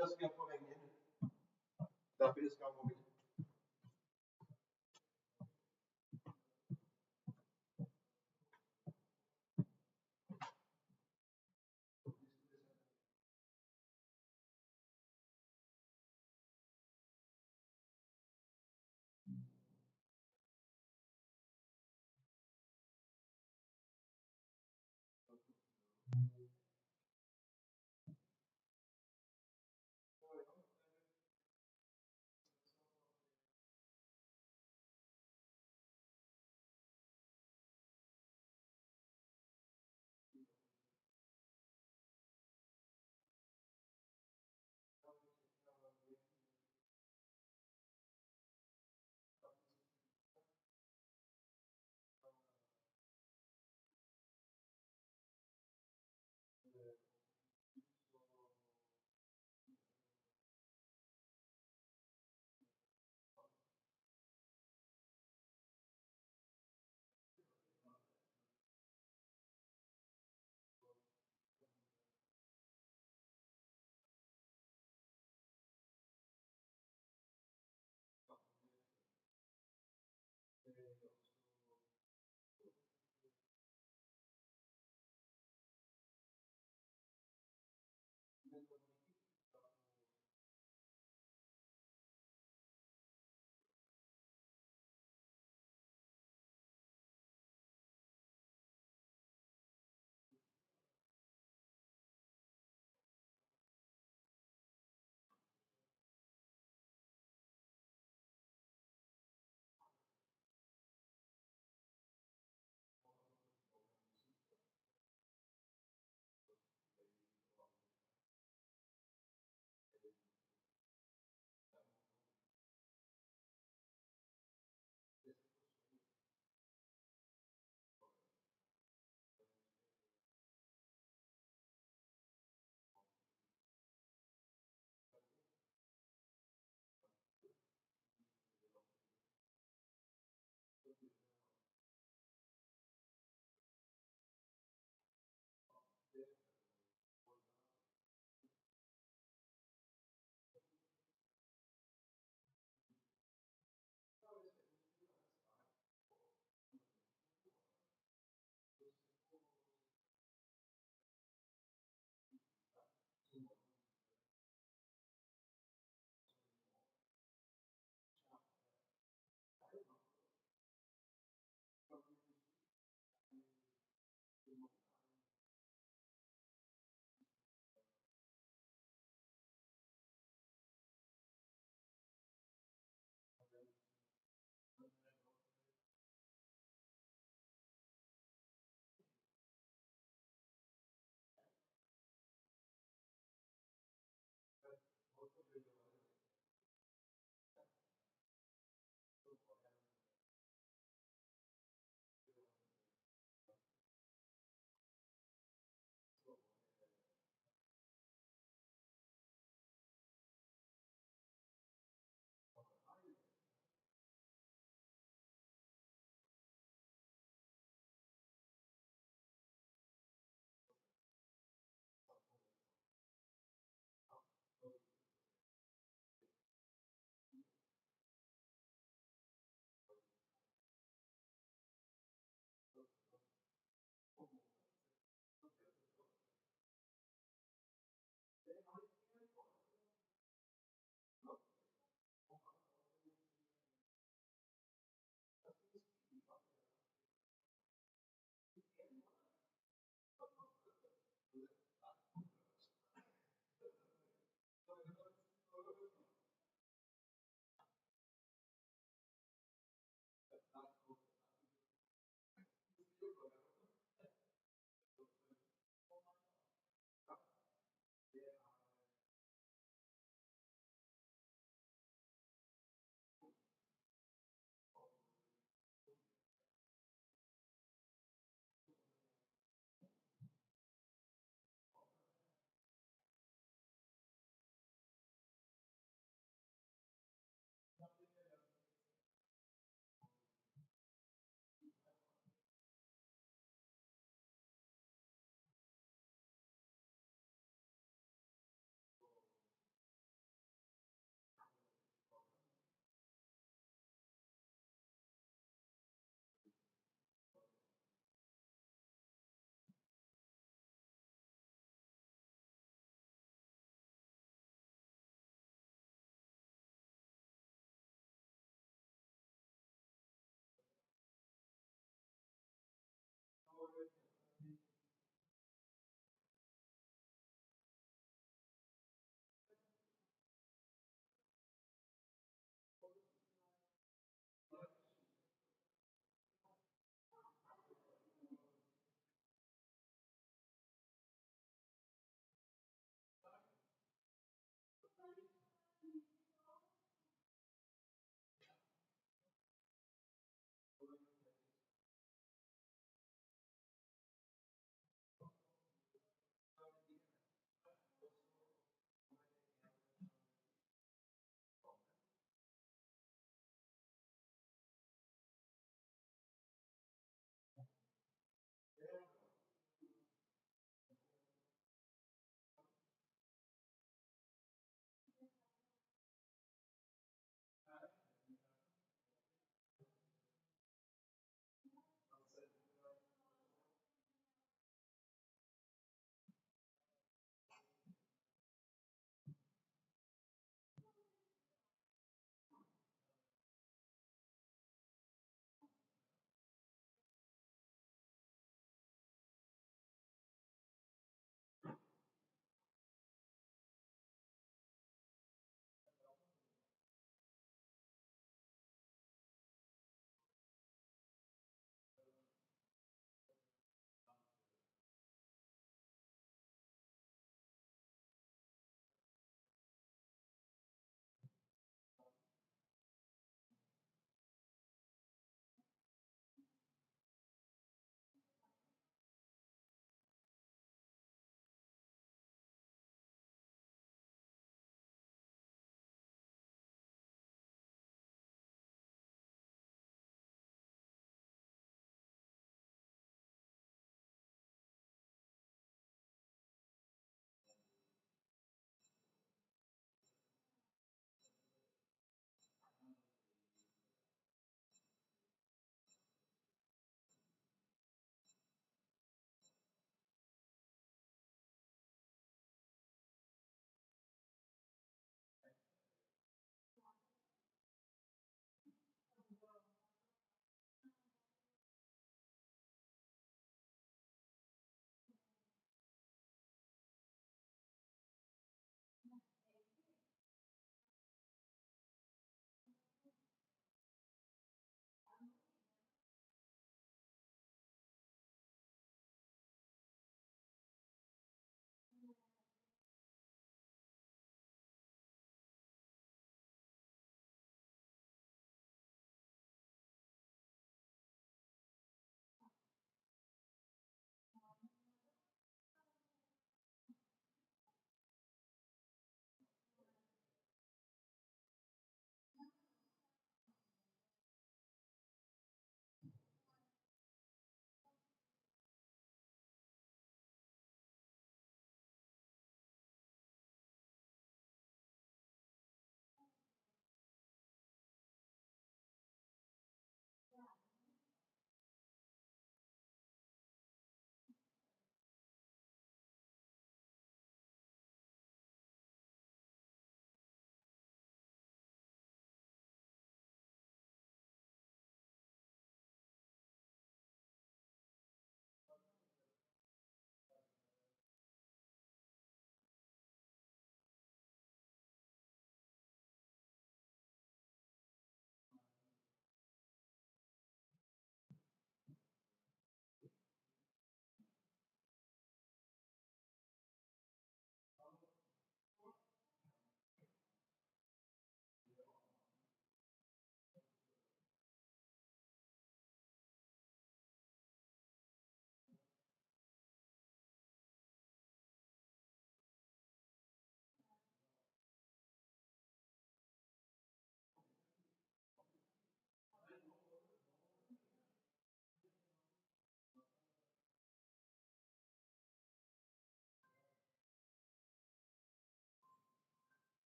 jag ska på väg ner nu. Därför det ska gå bil.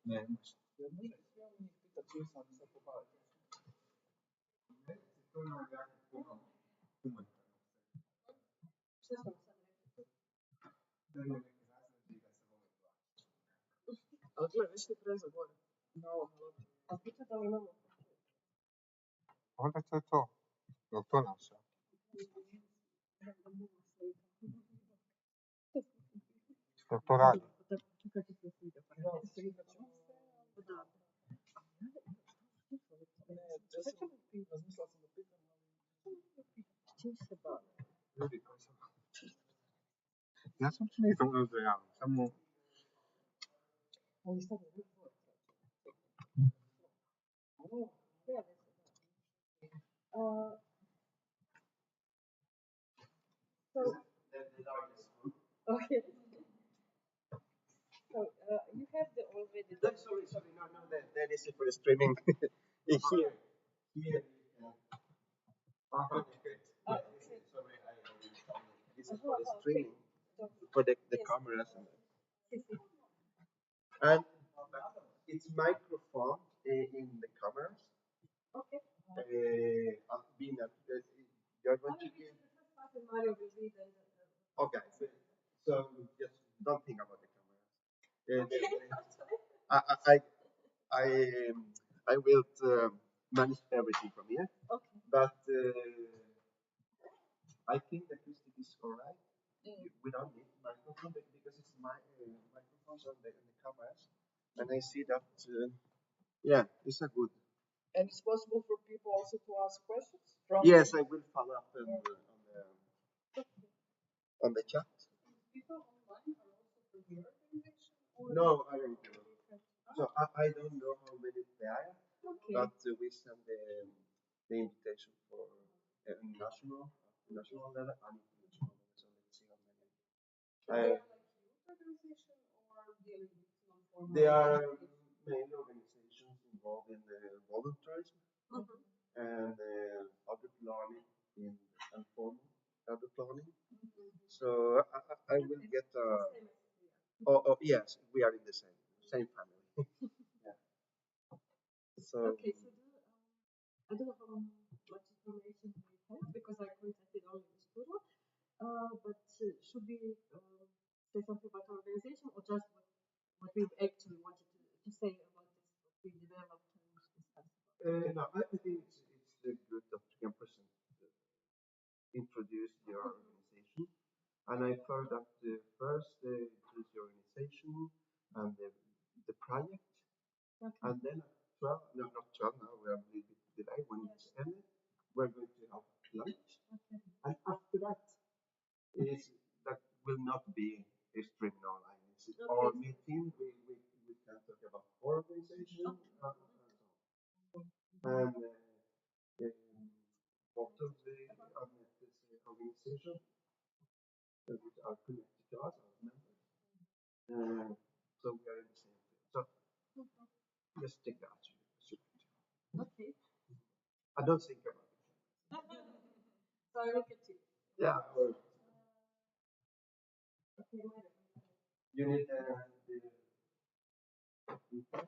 Ne, ja može sve oni pita čim sam se pobavio. Ne, to ima jako puno humanitarnog sektora. Ali gledaj, viš ti preza gore. Na ovo. A pita da li imamo? Onda to je to. Je li to naša? Što to radi? Čekaj ti se slika. Pa ti se slika ćemo. Da. Ne, ja sam razmišljala sam da pitam, ali... Čim se bavi? Ljudi koji sam... Ja sam uopće nisam uzeo, samo... Ali šta da je tvoj? O, ja ne znam. So, okay. So, you have the already... Sorry, no, that is for the streaming. In here. Here. Okay. Sorry, this is for the streaming. For the cameras. And it's microphone in the cameras. Okay. Being that you're going to give... Okay, so just don't think about the cameras. I will manage everything from here. Okay. But I think the acoustic is alright. We don't need microphone because it's my microphones on the cameras, and I see that it's a good. And it's possible for people also to ask questions? Yes, I will follow up on the chat. People online are also from your organization? No, I don't know. So I don't know how many there are, but we send the invitation for national level and international level. So let's see how many. Are they like youth organization or non-formal? They are main organizations involved in the volunteerism and adult learning and formal adult learning. So I will get oh yes, we are in the same family. Yeah. So okay, so I don't know how much information we have because I contacted only the studio. But should we say something about our organization or just what we actually wanted to say about this, what we developed and discussed? No, I think it's good that you can present, introduce your organization. And I thought that first introduce your organization and the project, and then at 12, no, not 12 now, we are a little bit delayed when it's ended. We're going to have lunch, and after that, that will not be a streaming online. It's our meeting. We can talk about our organization and both of the organization which are connected to us, our members. So we are in the same field. So just take that. Okay. I don't think about it. So I look at you. Yeah. Okay, you need the which one?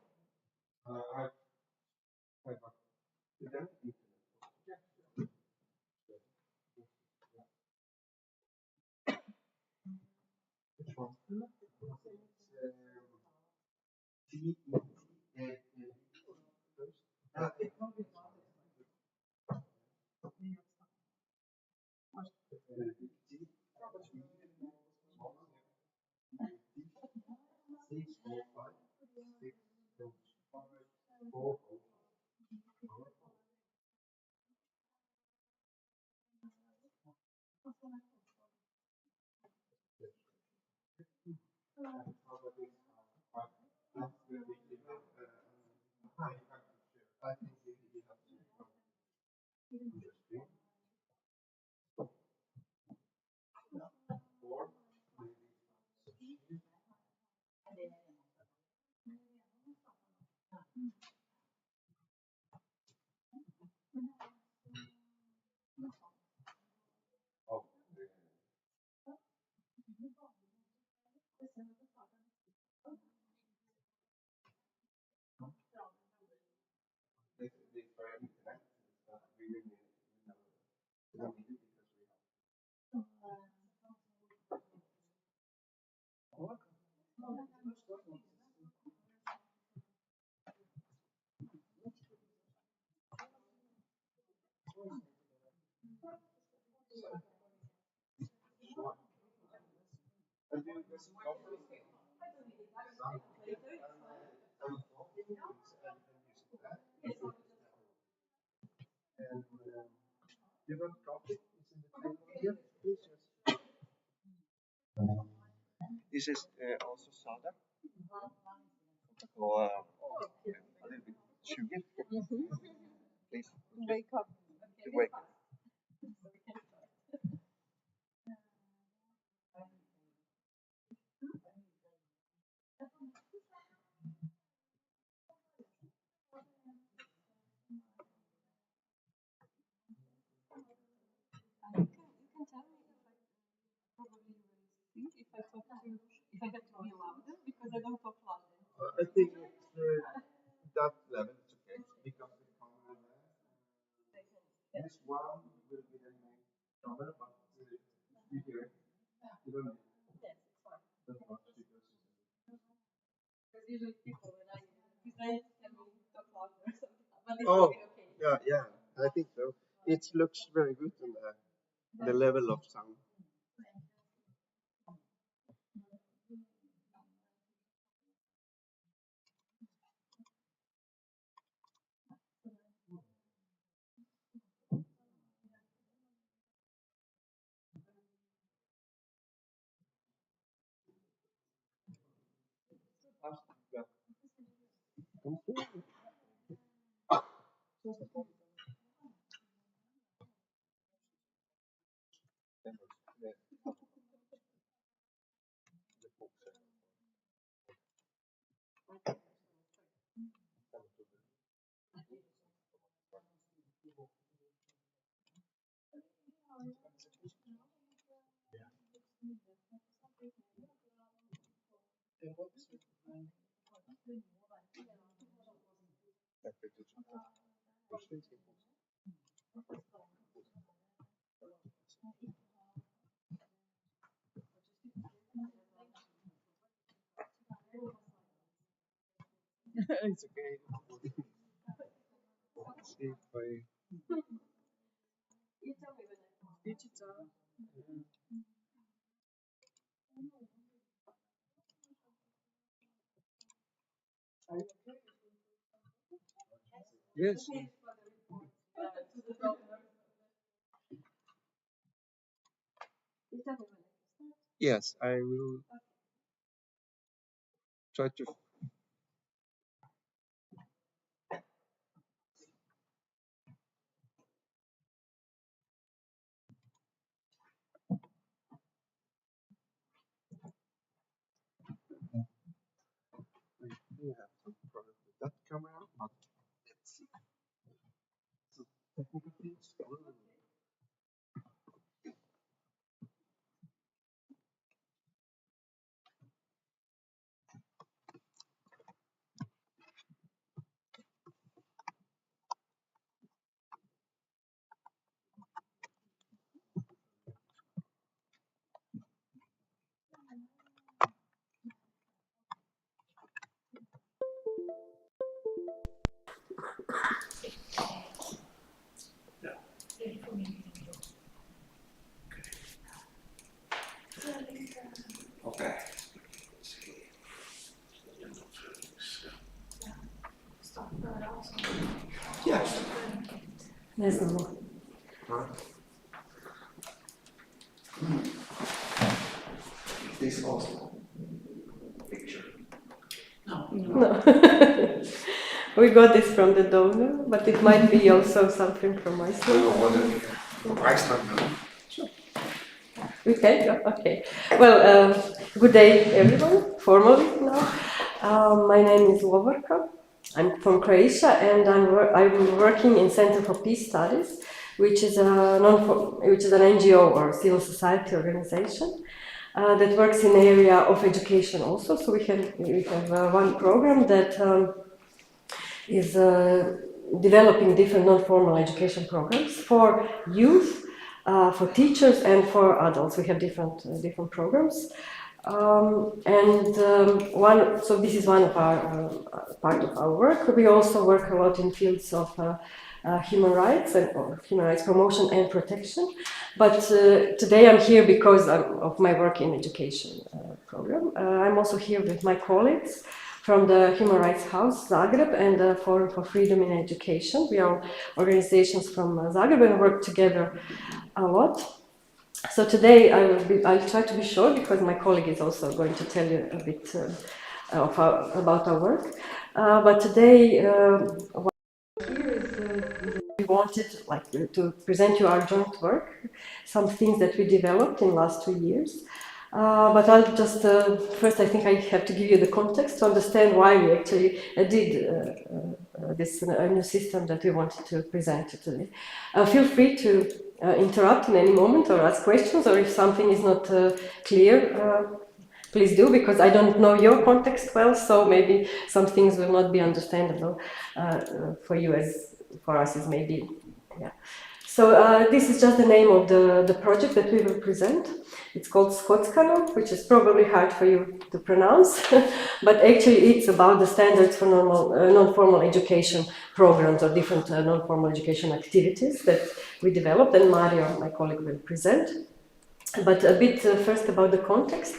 And you want coffee? It's in the table here. Please just. This is also soda. Or a little bit sugar. Please. Wake up. To wake up. You can tell me if I probably will think if I talk to if I have to be louder because I don't talk louder. I think that level is okay because the camera this one will be the main camera, but you hear it. You don't need Yes, it's fine. that much because Because usually people when I present can talk louder or something, but it oh will be okay. yeah, I think so. It looks very good in the level of sound. It's okay. Let's see if I. You tell me when I digital. Yes. To the doctor. You tell me when I start. Yes, I will try to. I do have some problem with that camera, but let's see. So technical things. Yes. Ne znamo. This also picture. No. We got this from the donor, but it might be also something from Iceland. Iceland. We can? Okay. Well, good day, everyone, formally now. My name is Lovorka. I'm from Croatia, and I'm working in Center for Peace Studies, which is an NGO or civil society organization that works in the area of education also. So we have one program that is developing different non-formal education programs for youth, for teachers, and for adults. We have different programs. So this is one of our part of our work. We also work a lot in fields of human rights or human rights promotion and protection. But today I'm here because of my work in education. program. I'm also here with my colleagues from the Human Rights House, Zagreb, and the Forum for Freedom in Education. We are organizations from Zagreb and work together a lot. So today I'll try to be short because my colleague is also going to tell you a bit about our work. But today, what here is we wanted to present you our joint work, some things that we developed in the last 2 years. But I'll just, first I think I have to give you the context to understand why we actually did this new system that we wanted to present today. Feel free to interrupt in any moment or ask questions, or if something is not clear, please do, because I don't know your context well, so maybe some things will not be understandable for you as for us is maybe, yeah. So this is just the name of the project that we will present. It's called Skotskano, which is probably hard for you to pronounce, but actually it's about the standards for non-formal education programs or different non-formal education activities that we developed, and Mario, my colleague, will present. But a bit first about the context.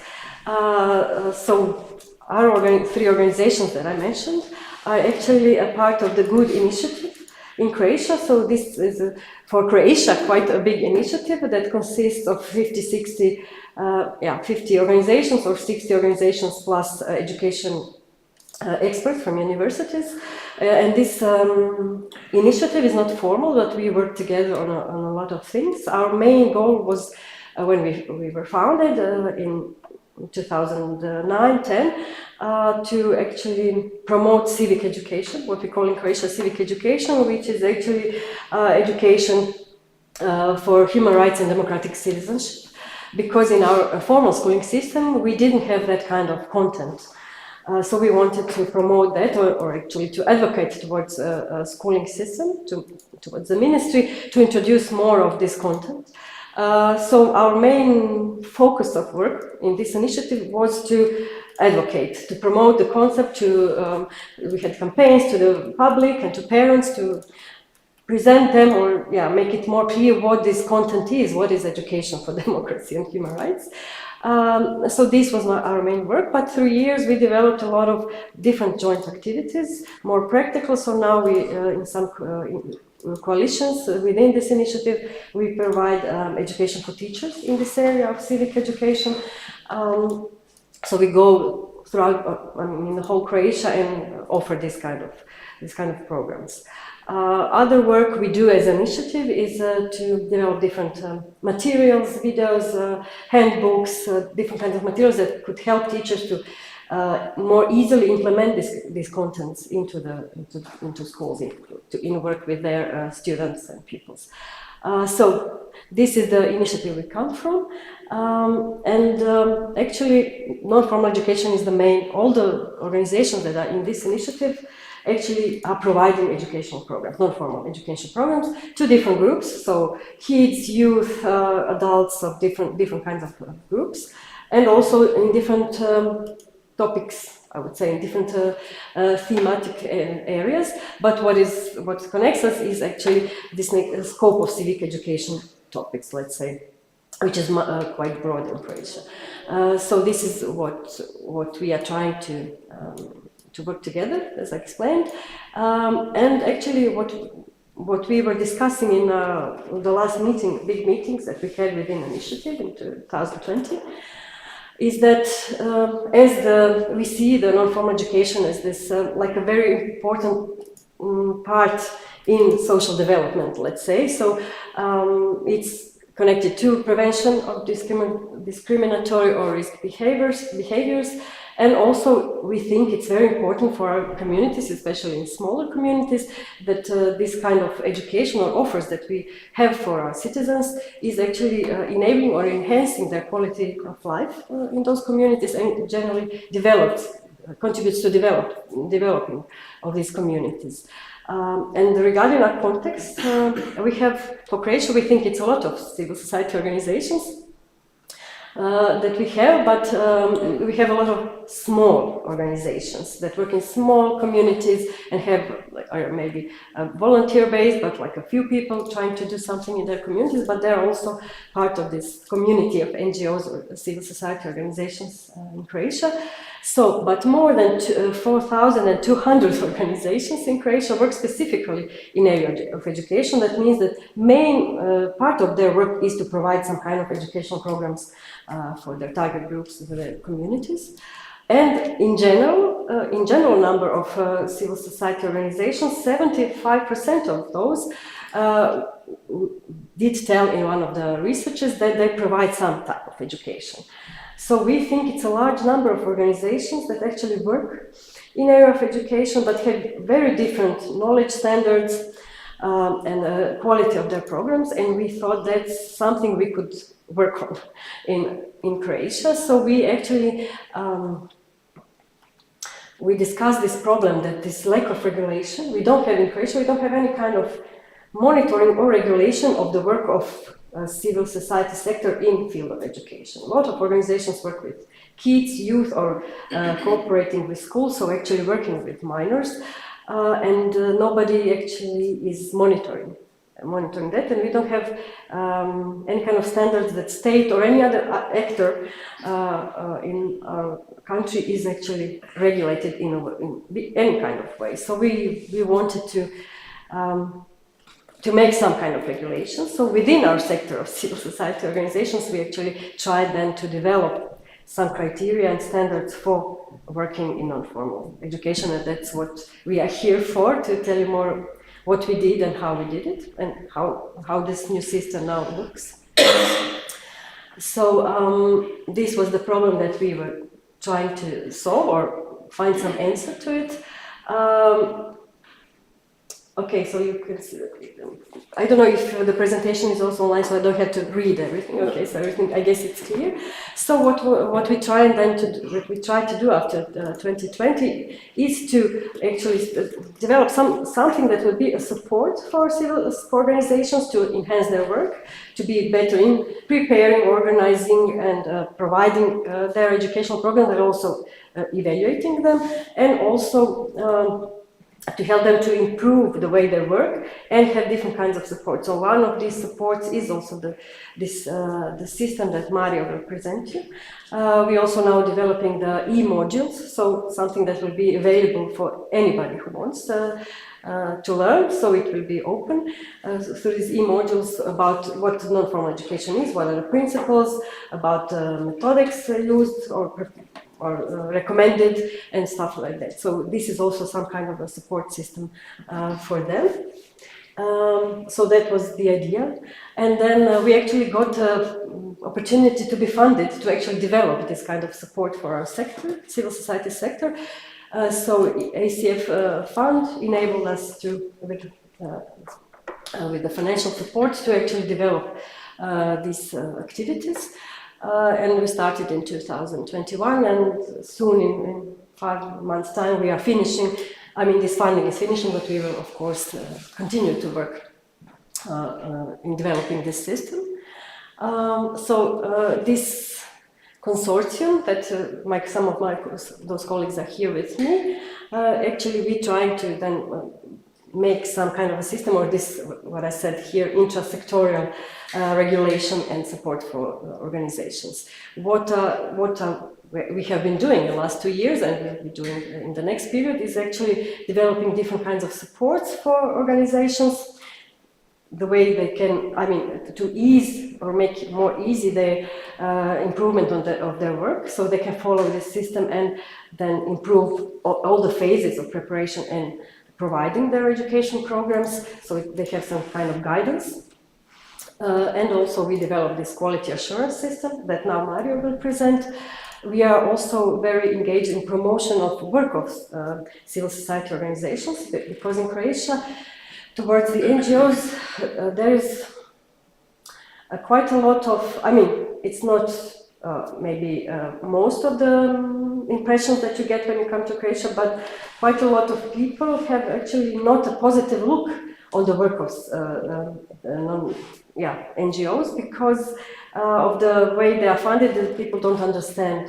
So our three organizations that I mentioned are actually a part of the Good initiative in Croatia. So this is, for Croatia, quite a big initiative that consists of 50 organizations or 60 organizations plus education experts from universities. And this initiative is not formal, but we work together on a lot of things. Our main goal was, when we were founded in 2009-10, to actually promote civic education, what we call in Croatia civic education, which is actually education for human rights and democratic citizenship. Because in our formal schooling system, we didn't have that kind of content. So we wanted to promote that, or actually to advocate towards a schooling system, towards the ministry, to introduce more of this content. So our main focus of work in this initiative was to advocate, to promote the concept, we had campaigns to the public and to parents to present them or make it more clear what this content is, what is education for democracy and human rights. So this was our main work, but through years we developed a lot of different joint activities, more practical. So now we, in some coalitions within this initiative, we provide education for teachers in this area of civic education. So we go throughout in the whole Croatia and offer this kind of programs. Other work we do as an initiative is to develop different materials, videos, handbooks, different kinds of materials that could help teachers to more easily implement these contents into schools, in work with their students and pupils. So this is the initiative we come from, and actually non-formal education is the main. All the organizations that are in this initiative actually are providing educational programs, non-formal education programs, to different groups. So kids, youth, adults of different kinds of groups, and also in different topics, I would say, in different thematic areas. But what connects us is actually this scope of civic education topics, let's say, which is quite broad in Croatia. So this is what we are trying to work together, as I explained. And actually what we were discussing in the last big meetings that we had within the initiative in 2020, is that we see the non-formal education as this like a very important part in social development, let's say. So it's connected to prevention of discriminatory or risk behaviors. And also, we think it's very important for our communities, especially in smaller communities, that this kind of educational offers that we have for our citizens is actually enabling or enhancing their quality of life in those communities, and generally contributes to developing of these communities. And regarding our context, we have, for Croatia, we think it's a lot of civil society organizations. that we have, but we have a lot of small organizations that work in small communities and have, or maybe volunteer-based, but like a few people trying to do something in their communities, but they're also part of this community of NGOs or civil society organizations in Croatia. So, but more than 4,200 organizations in Croatia work specifically in area of education. That means that main part of their work is to provide some kind of educational programs for their target groups, for their communities. And in general number of civil society organizations, 75% of those did tell in one of the researches that they provide some type of education. So we think it's a large number of organizations that actually work in area of education, but have very different knowledge standards and quality of their programs. And we thought that's something we could work on in Croatia. So we actually we discussed this problem, that this lack of regulation, we don't have in Croatia, we don't have any kind of monitoring or regulation of the work of civil society sector in field of education. A lot of organizations work with kids, youth, or cooperating with schools, so actually working with minors, and nobody actually is monitoring that, and we don't have any kind of standards that state or any other actor in our country is actually regulated in any kind of way. So we wanted to make some kind of regulation. So within our sector of civil society organizations, we actually tried then to develop some criteria and standards for working in non-formal education, and that's what we are here for, to tell you more what we did and how we did it, and how this new system now looks. So this was the problem that we were trying to solve or find some answer to it. Okay, so you can see, I don't know if the presentation is also online, so I don't have to read everything. Okay, so everything, I guess it's clear. So what we tried then to do after 2020 is to actually develop something that would be a support for civil organizations to enhance their work, to be better in preparing, organizing, and providing their educational program, but also evaluating them, and also to help them to improve the way they work and have different kinds of support. So one of these supports is also the system that Mario will present you. We also now developing the e-modules, so something that will be available for anybody who wants to learn, so it will be open. So these e-modules about what non-formal education is, what are the principles, about methodics used or recommended, and stuff like that. So this is also some kind of a support system for them. So that was the idea. And then we actually got an opportunity to be funded to actually develop this kind of support for our sector, civil society sector. So ACF fund enabled us to, with the financial support, to actually develop these activities. And we started in 2021, and soon in 5 months' time we are finishing. I mean, this funding is finishing, but we will, of course, continue to work in developing this system. So this consortium that some of those colleagues are here with me, actually we trying to then make some kind of a system, or this, what I said here, intra-sectorial regulation and support for organizations. What we have been doing the last 2 years, and we'll be doing in the next period, is actually developing different kinds of supports for organizations, the way they can, I mean, to ease or make it more easy the improvement of their work, so they can follow this system and then improve all the phases of preparation and providing their education programs, so they have some kind of guidance. And also we developed this quality assurance system that now Mario will present. We are also very engaged in promotion of work of civil society organizations, because in Croatia, towards the NGOs, there is quite a lot of, I mean, it's not maybe most of the impressions that you get when you come to Croatia, but quite a lot of people have actually not a positive look on the work of NGOs, because of the way they are funded, and people don't understand,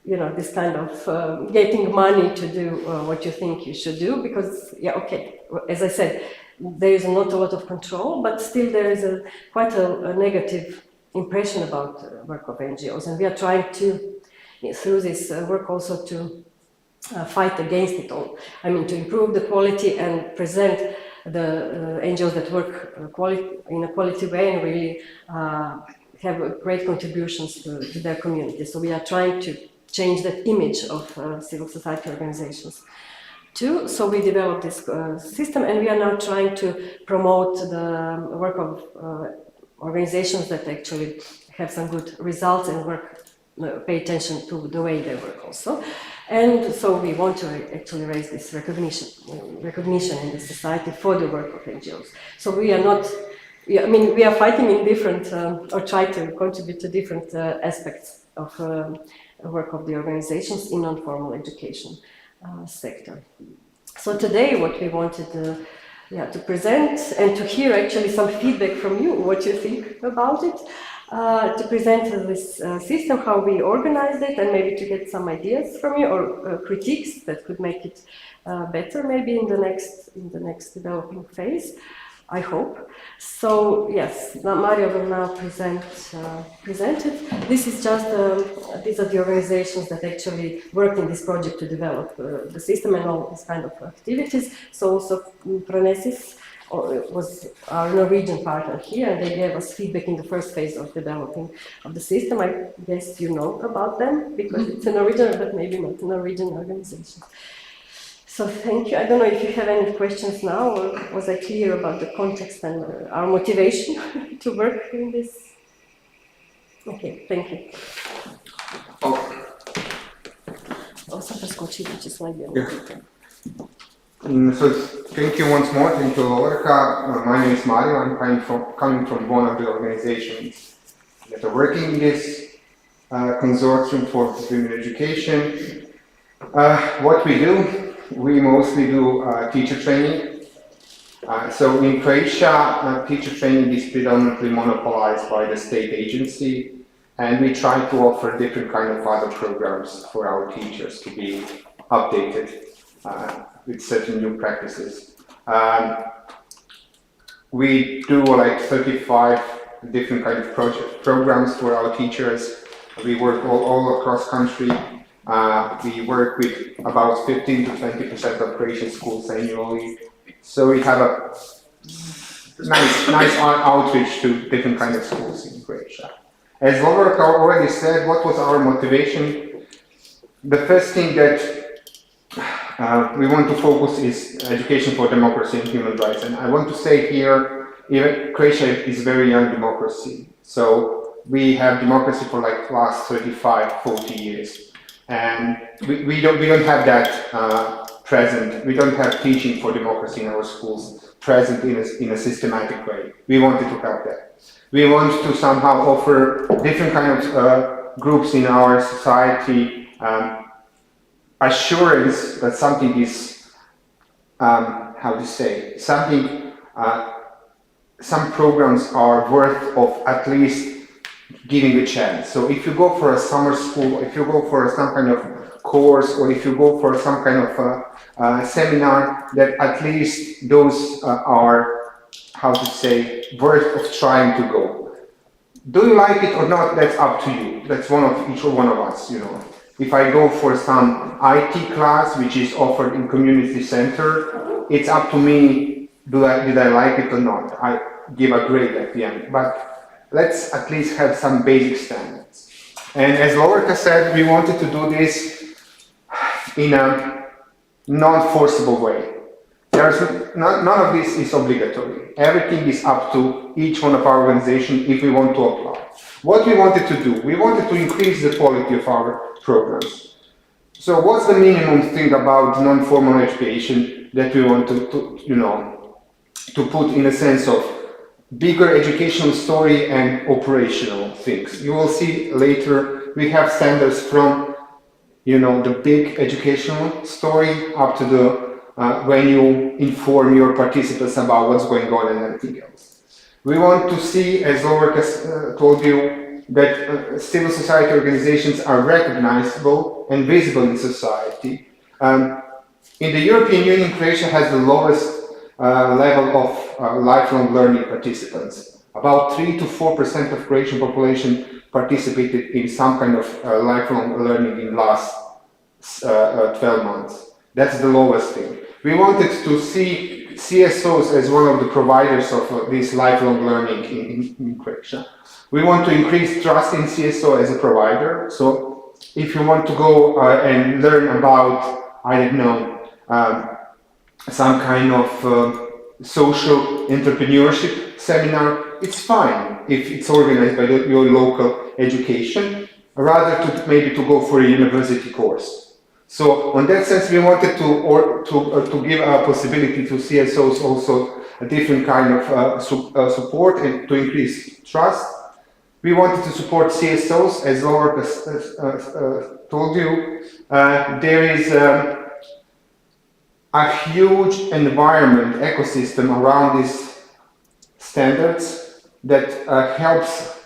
you know, this kind of getting money to do what you think you should do, because, yeah, okay, as I said, there is not a lot of control, but still there is quite a negative impression about the work of NGOs, and we are trying to, through this work, also to fight against it all. I mean, to improve the quality and present the NGOs that work in a quality way and really have great contributions to their community. So we are trying to change that image of civil society organizations too. So we developed this system, and we are now trying to promote the work of organizations that actually have some good results and work, pay attention to the way they work also. And so we want to actually raise this recognition in the society for the work of NGOs. So we are not, I mean, we are fighting in different, or try to contribute to different aspects of work of the organizations in non-formal education sector. So today what we wanted to present and to hear actually some feedback from you, what you think about it, to present this system, how we organized it, and maybe to get some ideas from you or critiques that could make it better maybe in the next developing phase, I hope. So yes, Mario will now present it. This is just these are the organizations that actually worked in this project to develop the system and all these kind of activities. So also Pronesis was our Norwegian partner here, and they gave us feedback in the first phase of developing of the system. I guess you know about them because it's a Norwegian, but maybe not a Norwegian organization. So thank you. I don't know if you have any questions now, or was I clear about the context and our motivation to work in this? Okay, thank you. Also preskočit, which is like So thank you once more. Thank you, Loverka. My name is Mario. I'm coming from one of the organizations that are working in this consortium for women education. What we do, we mostly do teacher training. So in Croatia, teacher training is predominantly monopolized by the state agency, and we try to offer different kind of other programs for our teachers to be updated with certain new practices. We do like 35 different kind of programs for our teachers. We work all across country. We work with about 15 to 20% of Croatian schools annually. So we have a nice outreach to different kind of schools in Croatia. As Loverka already said, what was our motivation? The first thing that we want to focus is education for democracy and human rights. And I want to say here, Croatia is a very young democracy. So we have democracy for like last 35, 40 years. And we don't have that present. We don't have teaching for democracy in our schools present in a systematic way. We wanted to have that. We want to somehow offer different kind of groups in our society assurance that something is, how to say, something, some programs are worth of at least giving a chance. So if you go for a summer school, if you go for some kind of course, or if you go for some kind of seminar, that at least those are, how to say, worth of trying to go. Do you like it or not, that's up to you. That's each one of us, you know. If I go for some IT class, which is offered in community center, it's up to me, did I like it or not. I give a grade at the end, but let's at least have some basic standards. And as Loverka said, we wanted to do this in a non-forcible way. None of this is obligatory. Everything is up to each one of our organizations if we want to apply. What we wanted to do, we wanted to increase the quality of our programs. So what's the minimum thing about non-formal education that we want to put in a sense of bigger educational story and operational things? You will see later we have standards from the big educational story up to the when you inform your participants about what's going on and everything else. We want to see, as Ulrich told you, that civil society organizations are recognizable and visible in society. In the European Union, Croatia has the lowest level of lifelong learning participants. About 3 to 4% of Croatian population participated in some kind of lifelong learning in the last 12 months. That's the lowest thing. We wanted to see CSOs as one of the providers of this lifelong learning in Croatia. We want to increase trust in CSO as a provider. So if you want to go and learn about, I don't know, some kind of social entrepreneurship seminar, it's fine if it's organized by your local education, rather to maybe to go for a university course. So, on that sense, we wanted to give a possibility to CSOs also a different kind of support and to increase trust. We wanted to support CSOs, as Laura told you. There is a huge environment ecosystem around these standards that helps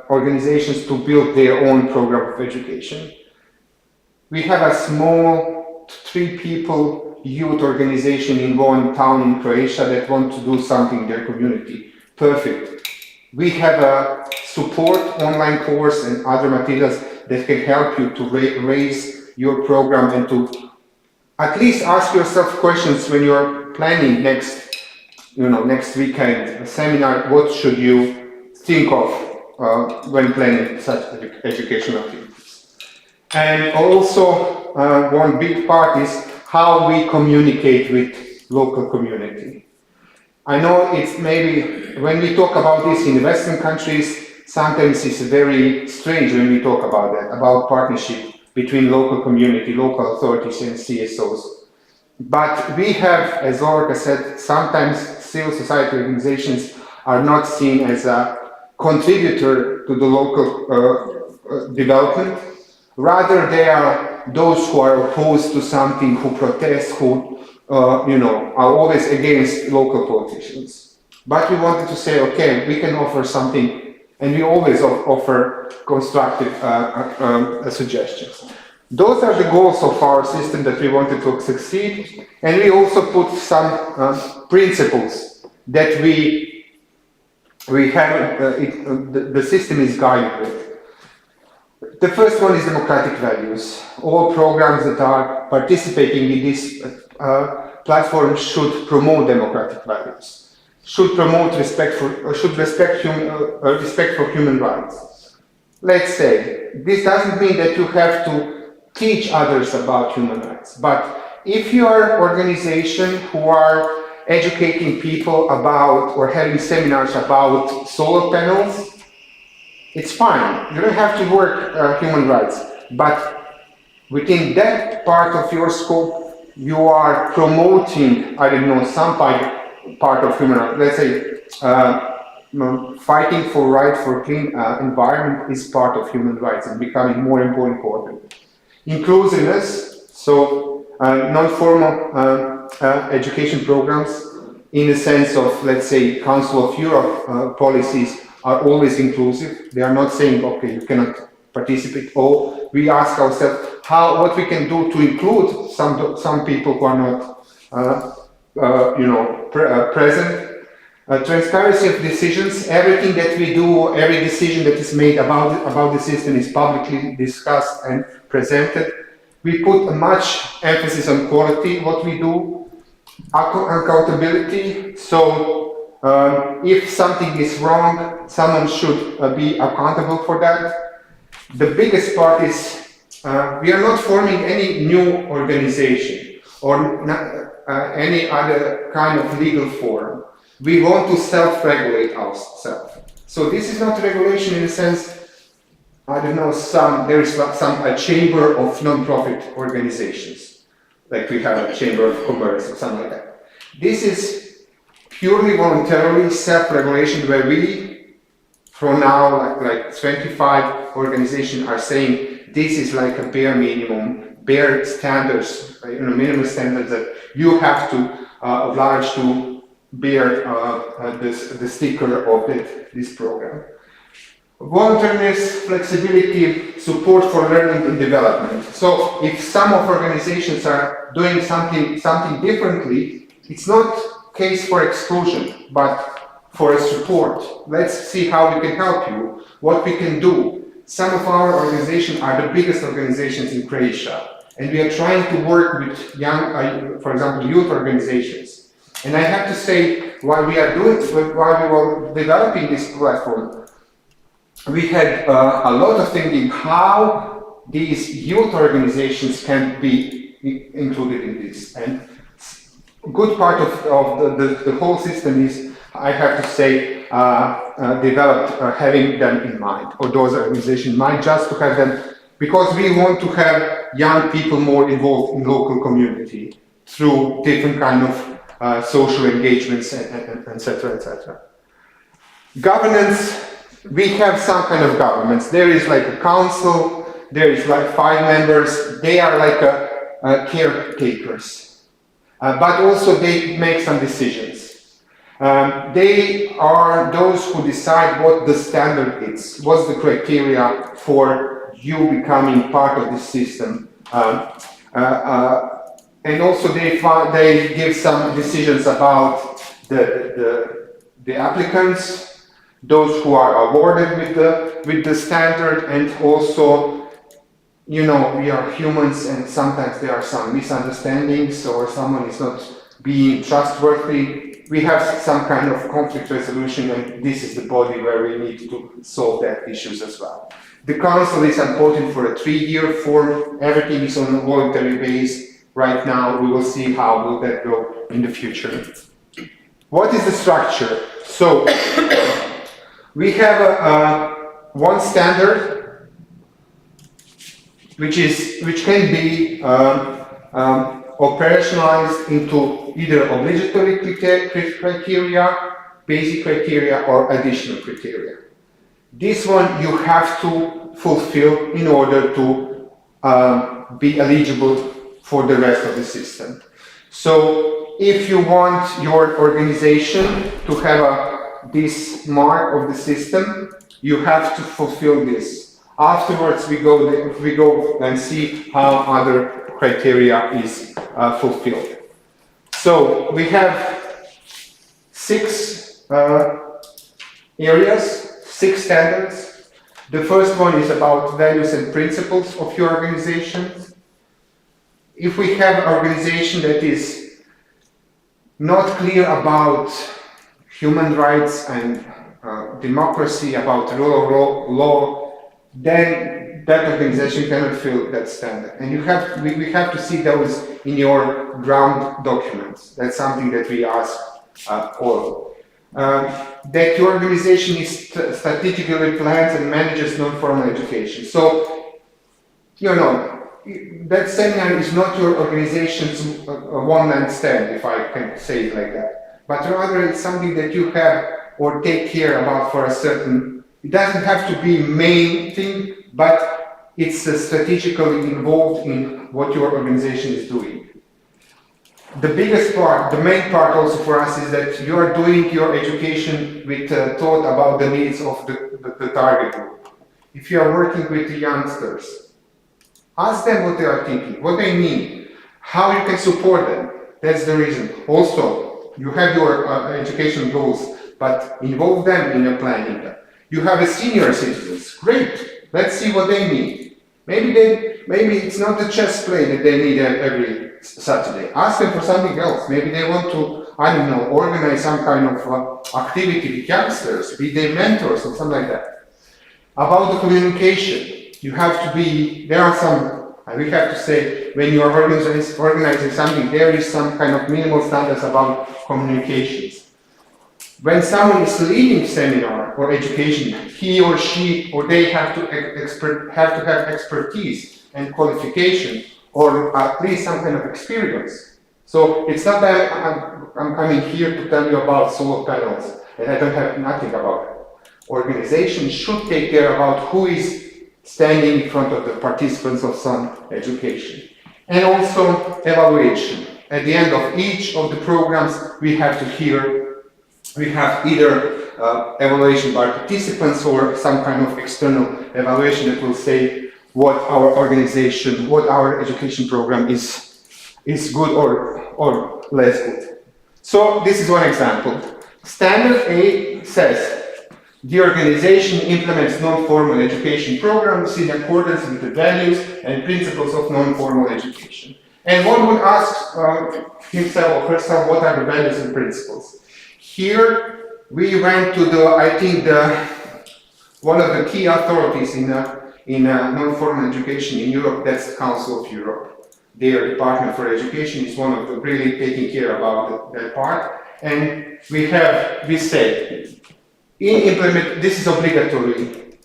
organizations to build their own program of education. We have a small 3-people youth organization in one town in Croatia that want to do something in their community. Perfect. We have a support online course and other materials that can help you to raise your program and to at least ask yourself questions when you're planning next weekend a seminar. What should you think of when planning such educational activities? And also one big part is how we communicate with local community. I know it's maybe, when we talk about this in Western countries, sometimes it's very strange when we talk about that, about partnership between local community, local authorities and CSOs. But we have, as Ulrika said, sometimes civil society organizations are not seen as a contributor to the local development. Rather, they are those who are opposed to something, who protest, who are always against local politicians. But we wanted to say, okay, we can offer something, and we always offer constructive suggestions. Those are the goals of our system that we wanted to succeed, and we also put some principles that we have, the system is guided with. The first one is democratic values. All programs that are participating in this platform should promote democratic values, should promote respect for human rights. Let's say, this doesn't mean that you have to teach others about human rights, but if you are an organization who are educating people about or having seminars about solar panels, it's fine. You don't have to work human rights, but within that part of your scope, you are promoting, I don't know, some part of human rights. Let's say fighting for right for clean environment is part of human rights and becoming more and more important. Inclusiveness, so non-formal education programs in the sense of, let's say, Council of Europe policies are always inclusive. They are not saying, okay, you cannot participate. Or we ask ourselves what we can do to include some people who are not, present. Transparency of decisions. Everything that we do, every decision that is made about the system is publicly discussed and presented. We put much emphasis on quality, what we do. Accountability. So if something is wrong, someone should be accountable for that. The biggest part is we are not forming any new organization or any other kind of legal form. We want to self-regulate ourselves. So this is not regulation in the sense, I don't know, there is a chamber of non-profit organizations, like we have a chamber of commerce or something like that. This is purely voluntarily self-regulation where we, from now, like 25 organizations are saying this is like a bare minimum bare standards, minimum standards that you have to oblige to bear the sticker of this program. Voluntariness, flexibility, support for learning and development. So if some of organizations are doing something differently, it's not case for exclusion, but for a support. Let's see how we can help you, what we can do. Some of our organizations are the biggest organizations in Croatia, and we are trying to work with young, for example, youth organizations. And I have to say, while we were developing this platform, we had a lot of thinking how these youth organizations can be included in this. And a good part of the whole system is, I have to say, developed having them in mind, or those organizations in mind, just to have them, because we want to have young people more involved in local community through different kind of social engagements, etc., etc. Governance. We have some kind of governments. There is like a council, there is like 5 members, they are like caretakers. But also they make some decisions. They are those who decide what the standard is, what's the criteria for you becoming part of this system. And also they give some decisions about the applicants, those who are awarded with the standard, and also, we are humans and sometimes there are some misunderstandings or someone is not being trustworthy. We have some kind of conflict resolution, and this is the body where we need to solve that issues as well. The council is important for a 3-year form. Everything is on a voluntary base right now. We will see how will that go in the future. What is the structure? So we have one standard, which can be operationalized into either obligatory criteria, basic criteria, or additional criteria. This one you have to fulfill in order to be eligible for the rest of the system. So if you want your organization to have this mark of the system, you have to fulfill this. Afterwards, we go and see how other criteria is fulfilled. So we have 6 areas, 6 standards. The first one is about values and principles of your organization. If we have an organization that is not clear about human rights and democracy, about rule of law, then that organization cannot fill that standard. And we have to see those in your ground documents. That's something that we ask all. That your organization is strategically plans and manages non-formal education. So, that seminar is not your organization's one-man stand, if I can say it like that. But rather it's something that you have or take care about for a certain, it doesn't have to be main thing, but it's strategically involved in what your organization is doing. The biggest part, the main part also for us is that you are doing your education with thought about the needs of the target group. If you are working with the youngsters, ask them what they are thinking, what they need, how you can support them. That's the reason. Also, you have your education goals, but involve them in your planning. You have a senior citizens, great. Let's see what they need. Maybe it's not the chess play that they need every Saturday. Ask them for something else. Maybe they want to, organize some kind of activity with youngsters, be their mentors or something like that. About the communication, you have to be, there are some, we have to say, when you are organizing something, there is some kind of minimal standards about communications. When someone is leading seminar or education, he or she or they have to have expertise and qualification, or at least some kind of experience. So it's not that I'm coming here to tell you about solar panels and I don't have nothing about it. Organizations should take care about who is standing in front of the participants of some education. And also evaluation. At the end of each of the programs, we have either evaluation by participants or some kind of external evaluation that will say what our organization, what our education program is good or less good. So this is one example. Standard A says the organization implements non-formal education programs in accordance with the values and principles of non-formal education. And one would ask himself or herself, what are the values and principles? Here we went to one of the key authorities in non-formal education in Europe, that's the Council of Europe. Their Department for Education is one of the really taking care about that part. And we said, this is obligatory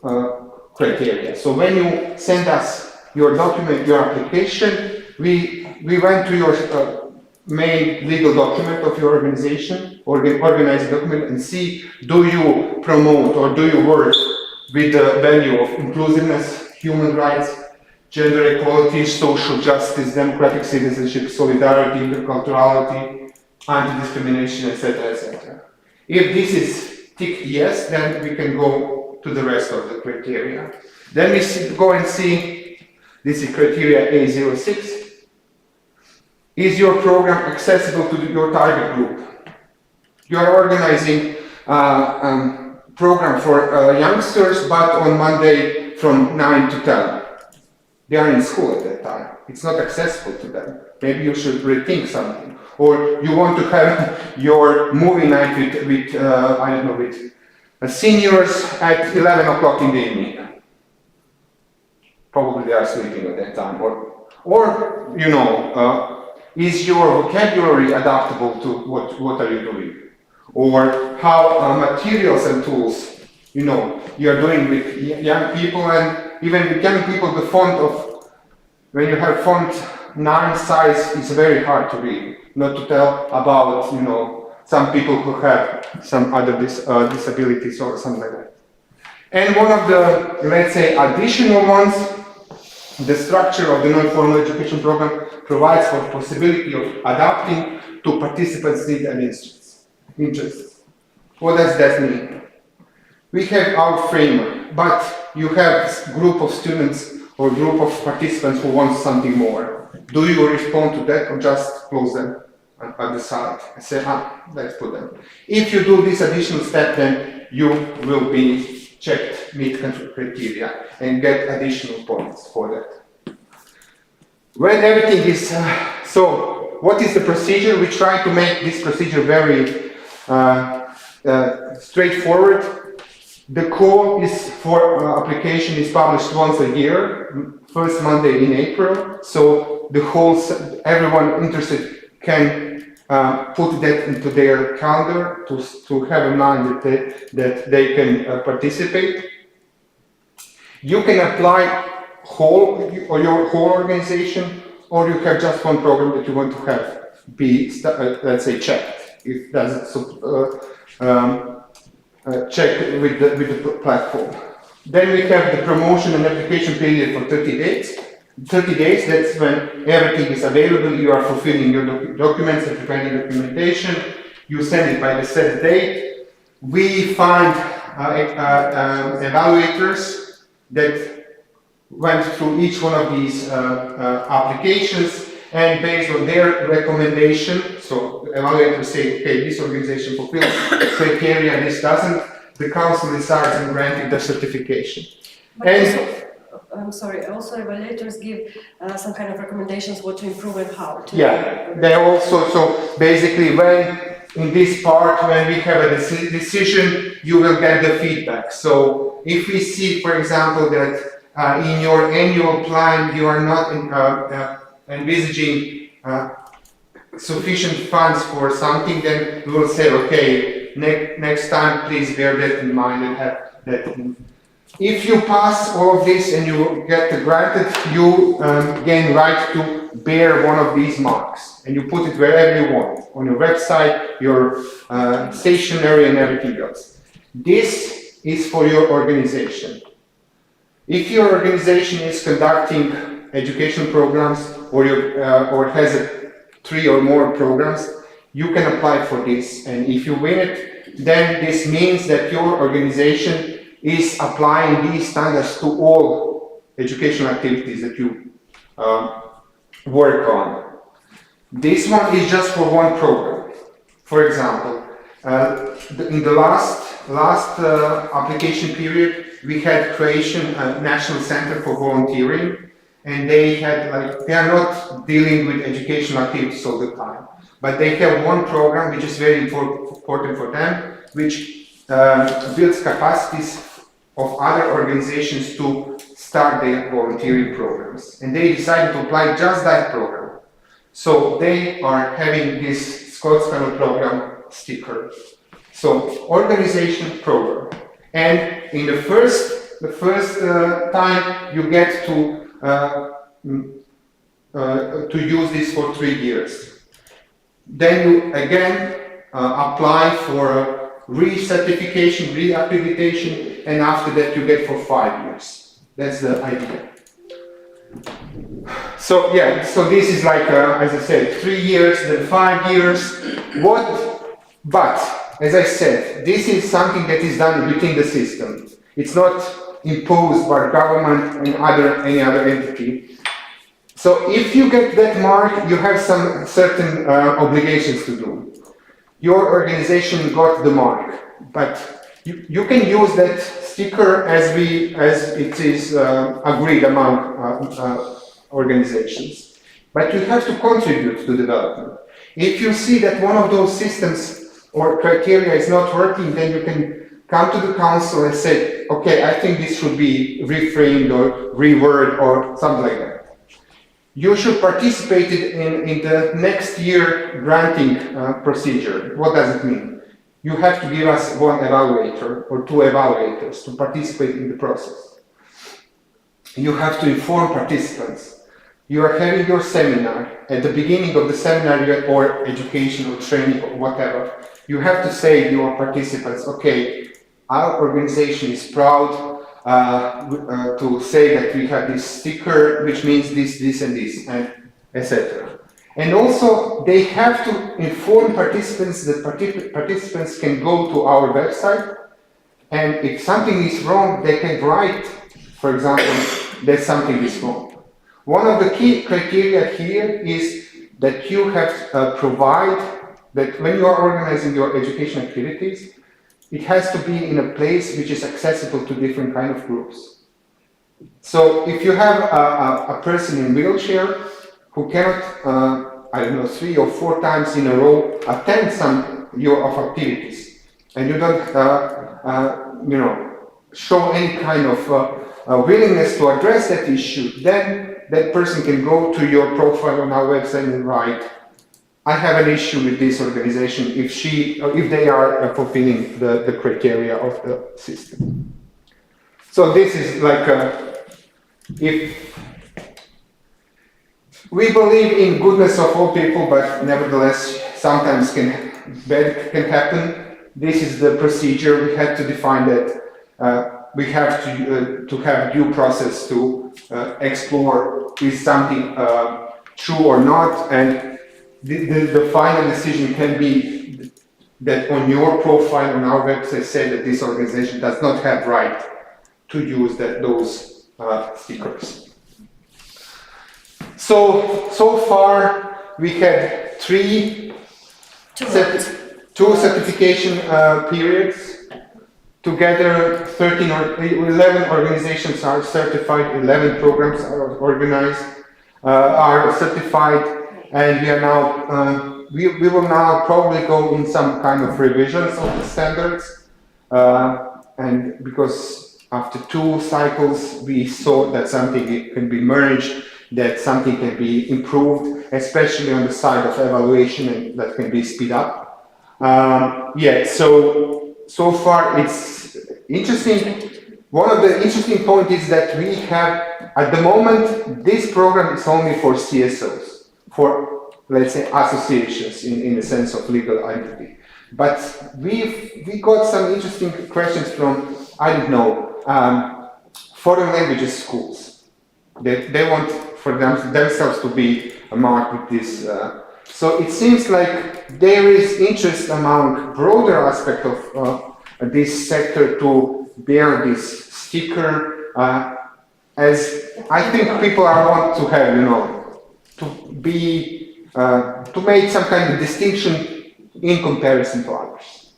criteria. So when you send us your document, your application, we went to your main legal document of your organization, organizing document, and see, do you promote or do you work with the value of inclusiveness, human rights, gender equality, social justice, democratic citizenship, solidarity, interculturality, anti-discrimination, etc., etc. If this is ticked yes, then we can go to the rest of the criteria. Then we go and see, this is criteria A06. Is your program accessible to your target group? You are organizing a program for youngsters, but on Monday from 9 to 10. They are in school at that time. It's not accessible to them. Maybe you should rethink something. Or you want to have your movie night with seniors at 11 o'clock in the evening. Probably they are sleeping at that time. Or is your vocabulary adaptable to what are you doing? Or how materials and tools, you are doing with young people, and even with young people, the font when you have font 9 size, it's very hard to read. Not to tell about, some people who have some other disabilities or something like that. And one of the, let's say, additional ones, the structure of the non-formal education program provides for the possibility of adapting to participants' needs and interests. What does that mean? We have our framework, but you have a group of students or group of participants who want something more. Do you respond to that or just close them at the side and say, let's put them. If you do this additional step, then you will be checked, meet criteria, and get additional points for that. When everything is, so what is the procedure? We try to make this procedure very straightforward. The call is for application is published once a year, first Monday in April. So everyone interested can put that into their calendar to have in mind that they can participate. You can apply your whole organization, or you have just one program that you want to have be, let's say, checked. If that's checked with the platform. Then we have the promotion and application period for 30 days. 30 days, that's when everything is available. You are fulfilling your documents and preparing documentation. You send it by the set date. We find evaluators that went through each one of these applications, and based on their recommendation, so the evaluators say, okay, this organization fulfills criteria, this doesn't, the council decides and granting the certification. But I'm sorry, also evaluators give some kind of recommendations what to improve and how to. Yeah, they also, so basically in this part, when we have a decision, you will get the feedback. So if we see, for example, that in your annual plan, you are not envisaging sufficient funds for something, then we will say, okay, next time, please bear that in mind and have that. If you pass all of this and you get granted, you gain right to bear one of these marks, and you put it wherever you want, on your website, your stationery, and everything else. This is for your organization. If your organization is conducting education programs or or has 3 or more programs, you can apply for this. And if you win it, then this means that your organization is applying these standards to all educational activities that you work on. This one is just for one program. For example, in the last application period, we had Croatian National Center for Volunteering, and they are not dealing with educational activities all the time, but they have one program which is very important for them, which builds capacities of other organizations to start their volunteering programs. And they decided to apply just that program. So they are having this Skotskano program sticker. So organization program. And in the first time you get to use this for 3 years. Then you again apply for recertification, reaccreditation, and after that you get for 5 years. That's the idea. So yeah, so this is like, as I said, 3 years, then 5 years. But as I said, this is something that is done within the system. It's not imposed by government and any other entity. So if you get that mark, you have some certain obligations to do. Your organization got the mark, but you can use that sticker as it is agreed among organizations. But you have to contribute to development. If you see that one of those systems or criteria is not working, then you can come to the council and say, okay, I think this should be reframed or reworded or something like that. You should participate in the next year granting procedure. What does it mean? You have to give us one evaluator or 2 evaluators to participate in the process. You have to inform participants. You are having your seminar. At the beginning of the seminar or education or training or whatever, you have to say to your participants, okay, our organization is proud to say that we have this sticker, which means this, this, and this, and etc. And also, they have to inform participants that participants can go to our website, and if something is wrong, they can write, for example, that something is wrong. One of the key criteria here is that you have to provide that when you are organizing your education activities, it has to be in a place which is accessible to different kind of groups. So if you have a person in wheelchair who cannot, I don't know, 3 or 4 times in a row attend some of activities, and you don't, show any kind of willingness to address that issue, then that person can go to your profile on our website and write, I have an issue with this organization if they are fulfilling the criteria of the system. So this is like if we believe in goodness of all people, but nevertheless sometimes bad can happen. This is the procedure. We had to define that. We have to have due process to explore is something true or not, and the final decision can be that on your profile on our website say that this organization does not have right to use those stickers. So far we had 2 certification periods. Together 13 or 11 organizations are certified, 11 programs are organized, are certified, and we are now we will now probably go in some kind of revisions of the standards, and because after 2 cycles we saw that something can be merged, that something can be improved, especially on the side of evaluation, and that can be speed up. So far it's interesting. One of the interesting points is that we have, at the moment, this program is only for CSOs, for, let's say, associations in the sense of legal entity. But we got some interesting questions from, I don't know, foreign languages schools. They want, for for themselves to be marked with this. So it seems like there is interest among broader aspect of this sector to bear this sticker, as I think people are want to have, to be, to make some kind of distinction in comparison to others.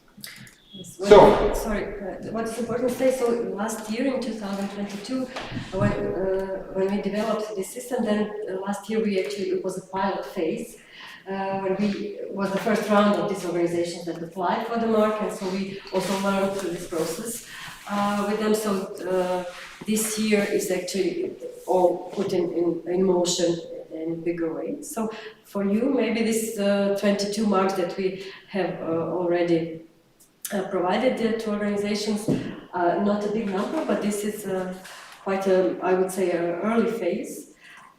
Yes, So, sorry, what is important to say, so last year in 2022, when we developed this system, then last year it was a pilot phase, when was the first round of these organizations that applied for the mark, and so we also learned through this process with them. So this year is actually all put in motion in a bigger way. So for you, maybe this 22 marks that we have already provided to organizations, not a big number, but this is quite a, I would say, an early phase.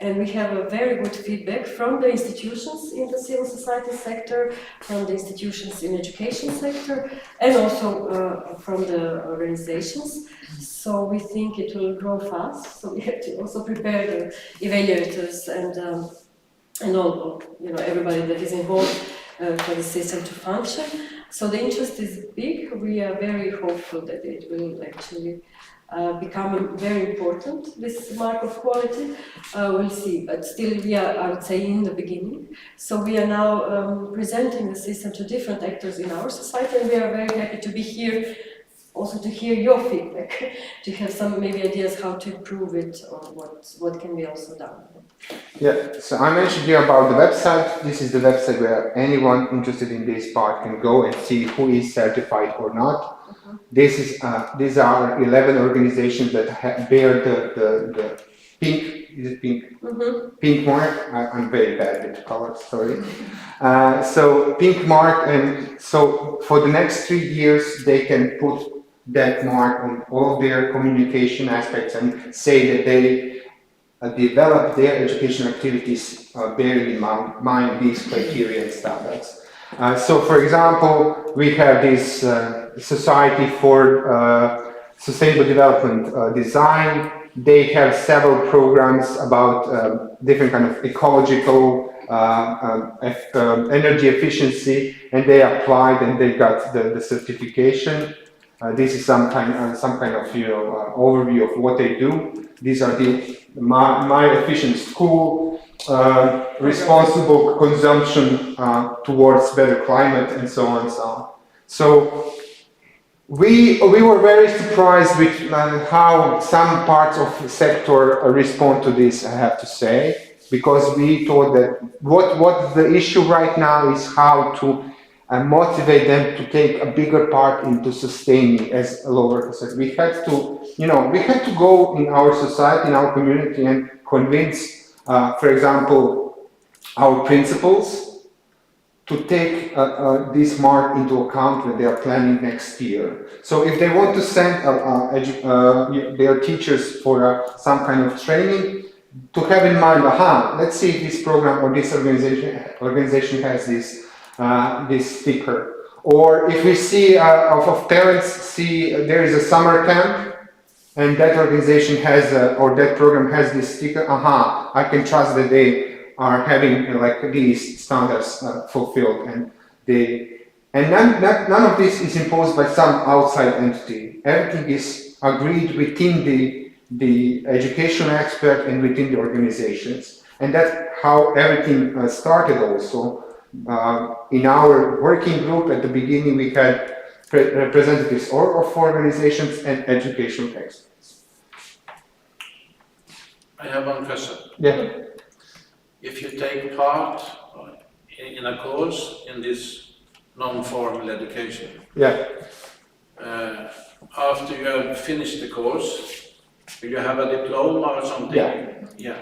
And we have a very good feedback from the institutions in the civil society sector, from the institutions in education sector, and also from the organizations. So we think it will grow fast. So we have to also prepare the evaluators and all, everybody that is involved for the system to function. So the interest is big. We are very hopeful that it will actually become very important, this mark of quality. We'll see, but still we are, I would say, in the beginning. So we are now presenting the system to different actors in our society, and we are very happy to be here, also to hear your feedback, to have some maybe ideas how to improve it, or what can be also done. yeah, so I mentioned here about the website. This is the website where anyone interested in this part can go and see who is certified or not. These are 11 organizations that bear the pink, is it pink? Pink mark. I'm very bad with colors, sorry. So pink mark, and so for the next 3 years they can put that mark on all their communication aspects and say that they develop their educational activities bearing in mind these criteria and standards. So, for example, we have this Society for Sustainable Development Design. They have several programs about different kind of ecological energy efficiency, and they applied and they got the certification. This is some kind of overview of what they do. These are the my efficient school, responsible consumption towards better climate, and so on and so on. So we were very surprised with how some parts of the sector respond to this, I have to say, because we thought that what the issue right now is how to motivate them to take a bigger part into sustaining, as Lover said. We had to go in our society, in our community, and convince, for example, our principals to take this mark into account when they are planning next year. So if they want to send their teachers for some kind of training, to have in mind, let's see if this program or this organization has this sticker. Or if we see, of parents see there is a summer camp, and that organization has, or that program has this sticker, I can trust that they are having like these standards fulfilled, and none of this is imposed by some outside entity. Everything is agreed within the education expert and within the organizations, and that's how everything started also. In our working group at the beginning, we had representatives of organizations and educational experts. I have one question. Yeah. If you take part in a course in this non-formal education, Yeah. After you have finished the course, will you have a diploma or something? Yeah.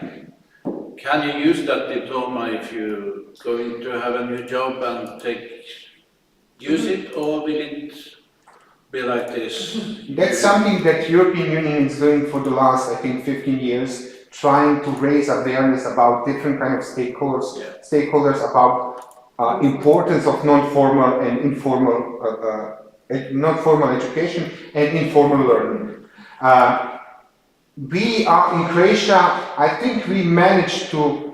Can you use that diploma if you're going to have a new job and use it, or will it be like this? That's something that European Union is doing for the last, I think, 15 years, trying to raise awareness about different kind of stakeholders about importance of non-formal and informal, non-formal education and informal learning. we are in Croatia, I think we managed to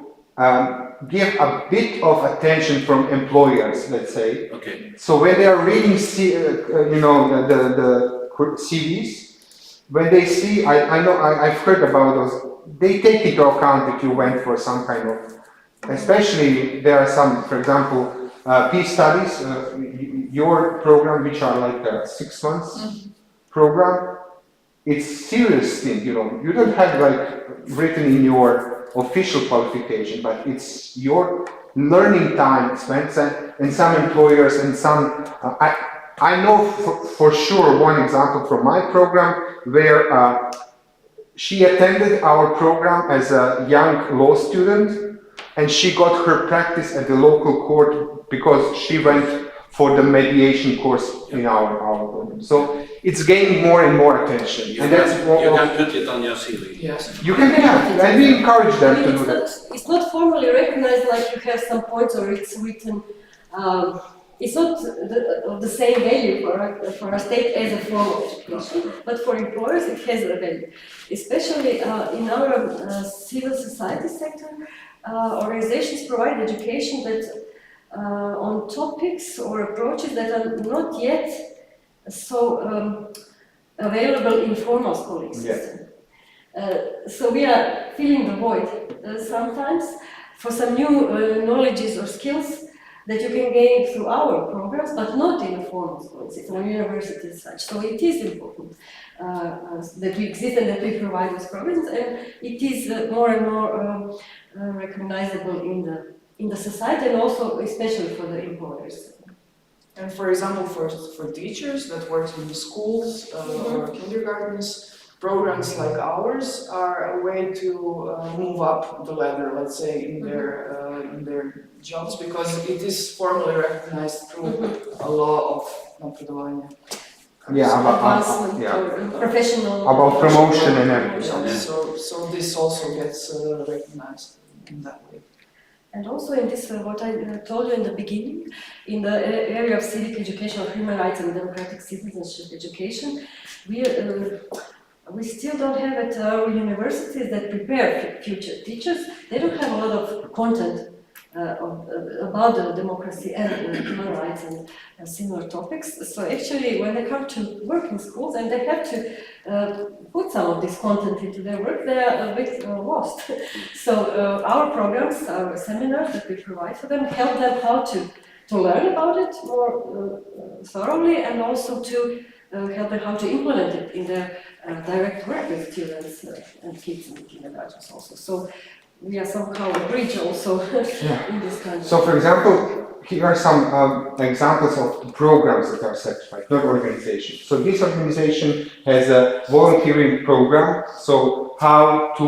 give a bit of attention from employers, let's say. Okay. So when they are reading, you know, the CVs, when they see, I've heard about those, they take into account that you went for some kind of, especially there are some, for example, peace studies, your program, which are like a 6 months program, it's serious thing, you know. You don't have like written in your official qualification, but it's your learning time spent, and some employers and some. I know for sure one example from my program where she attended our program as a young law student, and she got her practice at the local court because she went for the mediation course in our program. So it's gaining more and more attention. You And can, that's what you can put it on your CV. Yes. you can, yeah, and we encourage them to do that. It's not formally recognized like you have some points or it's written. It's not of the same value for a state as a formal education, but for employers it has a value. Especially in our civil society sector, organizations provide education that on topics or approaches that are not yet so available in formal schooling system. So we are filling the void sometimes for some new knowledges or skills that you can gain through our programs, but not in a formal schooling system, or university as such. So it is important that we exist and that we provide those programs, and it is more and more recognizable in the society, and also especially for the employers. And for example, for teachers that work in the schools or kindergartens, programs like ours are a way to move up the ladder, let's say, in their jobs, because it is formally recognized through a law of napredovanje. Yeah, Advancement yeah. or professional About promotion and everything. So this also gets recognized in that way. And also in this, what I told you in the beginning, in the area of civic education, or human rights and democratic citizenship education, we still don't have at our universities that prepare future teachers. They don't have a lot of content about the democracy and human rights and similar topics. So actually, when they come to work in schools and they have to put some of this content into their work, they are a bit lost. So our programs, our seminars that we provide for them, help them how to learn about it more thoroughly, and also to help them how to implement it in their direct work with students and kids in kindergartens also. So we are somehow a bridge also in this kind of. So, for example, here are some examples of programs that are certified, not organizations. So this organization has a volunteering program. So how to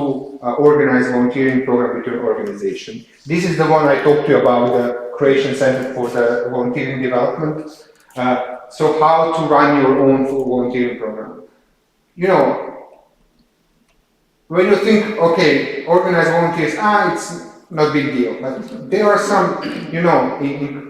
organize a volunteering program with your organization. This is the one I talked to you about, the Croatian Center for the Volunteering Development. So how to run your own volunteering program. You know, when you think, okay, organize volunteers, it's not big deal. But there are some, you know,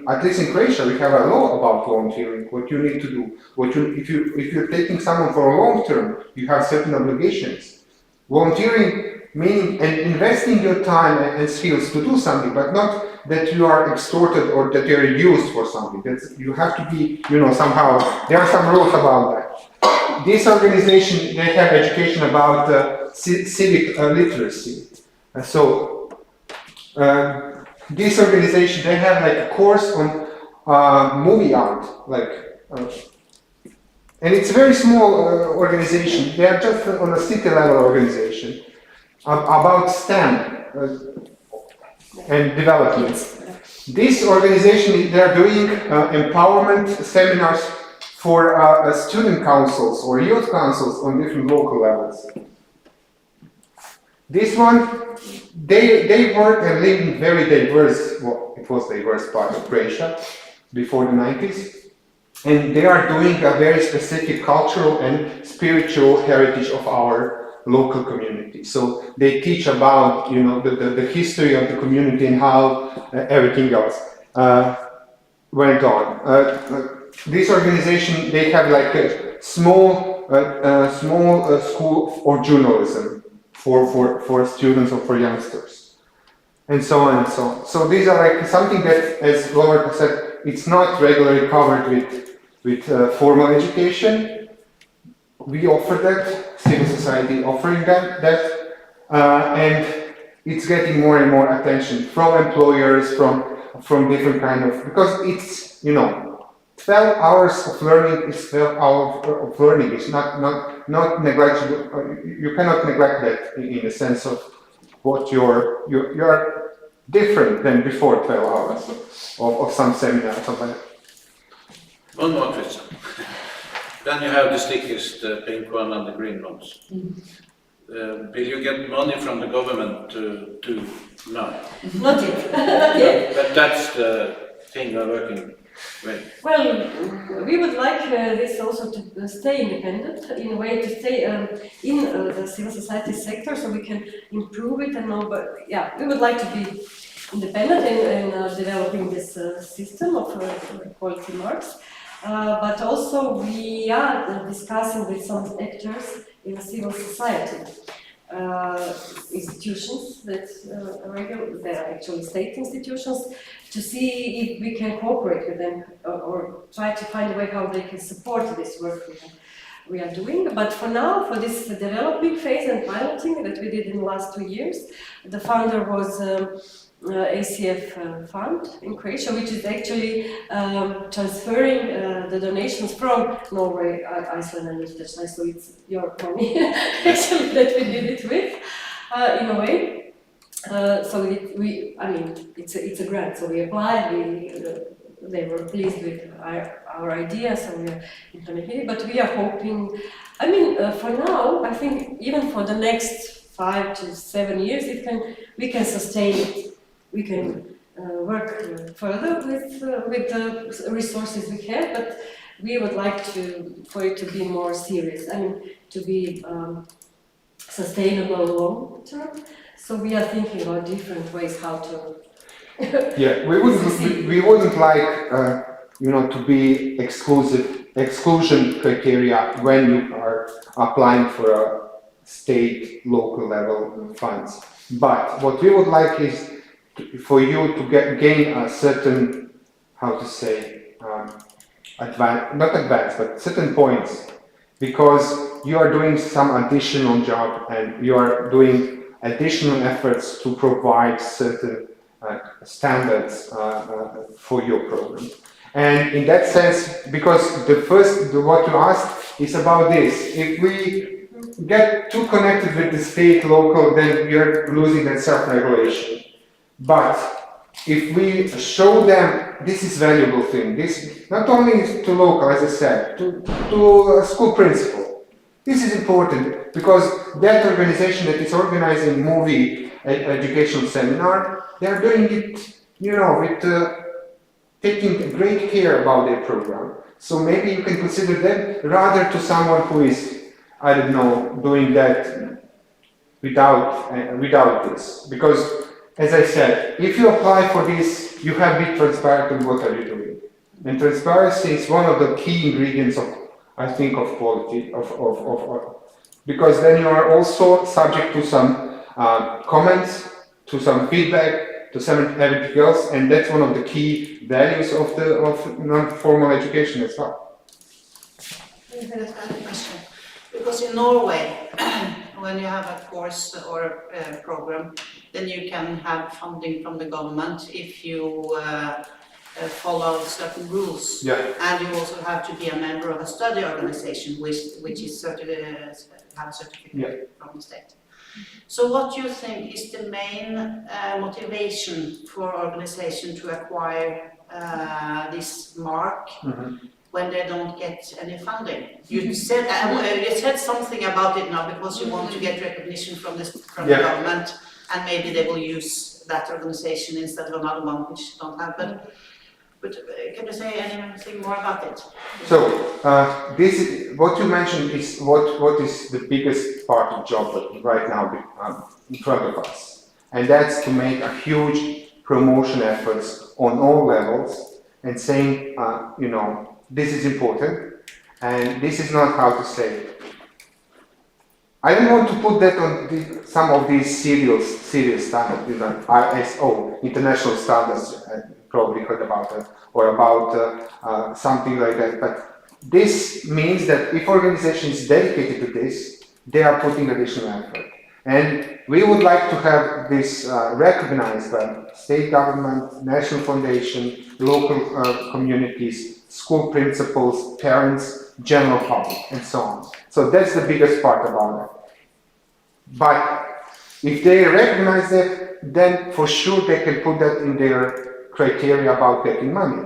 at least in Croatia, we have a law about volunteering, what you need to do. If you're taking someone for a long term, you have certain obligations. Volunteering meaning and investing your time and skills to do something, but not that you are extorted or that you're used for something. You have to be, you know, somehow, there are some rules about that. This organization, they have education about civic literacy. So this organization, they have like a course on movie art, and it's a very small organization. They are just on a city level organization about STEM and development. This organization, they are doing empowerment seminars for student councils or youth councils on different local levels. This one, they work and live in very diverse, well, it was diverse part of Croatia before the 90s. And they are doing a very specific cultural and spiritual heritage of our local community. So they teach about, you know, the history of the community and how everything else went on. this organization, they have like a small school for journalism for students or for youngsters, and so on and so on. So these are like something that, as Robert said, it's not regularly covered with formal education. We offer that, civil society offering that, and it's getting more and more attention from employers, from different kind of, because it's, 12 hours of learning is 12 hours of learning. It's not neglectable. You cannot neglect that in the sense of what you're different than before 12 hours of some seminar, something like that. One more question. Then you have the stickers, the pink one and the green ones. Will you get money from the government to no? Not yet. Not yet. But that's the thing we're working with. Well, we would like this also to stay independent, in a way to stay in the civil society sector, so we can improve it and all. But yeah, we would like to be independent in developing this system of quality marks. But also we are discussing with some actors in civil society, institutions that they are actually state institutions, to see if we can cooperate with them or try to find a way how they can support this work we are doing. But for now, for this developing phase and piloting that we did in the last 2 years, the founder was ACF fund in Croatia, which is actually transferring the donations from Norway, Iceland and Liechtenstein, so it's your money actually that we did it with, in a way. So it's a grant, so we applied, they were pleased with our idea, so we are implementing it, but we are hoping, for now, I think even for the next 5 to 7 years, we can sustain it. We can work further with the resources we have, but we would like for it to be more serious. To be sustainable long term. So we are thinking about different ways how to. Yeah, we wouldn't like to be exclusion criteria when you are applying for a state, local level funds. But what we would like is for you to gain a certain, how to say, not advanced, but certain points, because you are doing some additional job and you are doing additional efforts to provide certain standards for your program. And in that sense, because what you asked is about this, if we get too connected with the state, local, then you're losing that self-regulation. But if we show them this is valuable thing, this not only to local, as I said, to a school principal, this is important because that organization that is organizing movie educational seminar, they are doing it, with taking great care about their program. So maybe you can consider them rather to someone who is, I don't know, doing that without this, because. As I said, if you apply for this, you have to be transparent on what are you doing. And transparency is one of the key ingredients of quality, because then you are also subject to some comments, to some feedback, to some everything else, and that's one of the key values of non-formal education as well. I have a question. Because in Norway, when you have a course or a program, then you can have funding from the government if you follow certain rules. Yeah. And you also have to be a member of a study organization which is have a certificate from the state. So what do you think is the main motivation for organization to acquire this mark when they don't get any funding? You said something about it now because you want to get recognition from the government, and maybe they will use that organization instead of another one which don't have. But can you say anything more about it? So this is what you mentioned is what is the biggest part of job right now in front of us, and that's to make a huge promotion efforts on all levels and saying this is important, and this is not how to say. I don't want to put that on some of these serious standards, ISO, international standards. Probably heard about it, or about something like that. But this means that if organization is dedicated to this, they are putting additional effort. And we would like to have this recognized by state government, national foundation, local communities, school principals, parents, general public, and so on. So that's the biggest part about it. But if they recognize that, then for sure they can put that in their criteria about getting money.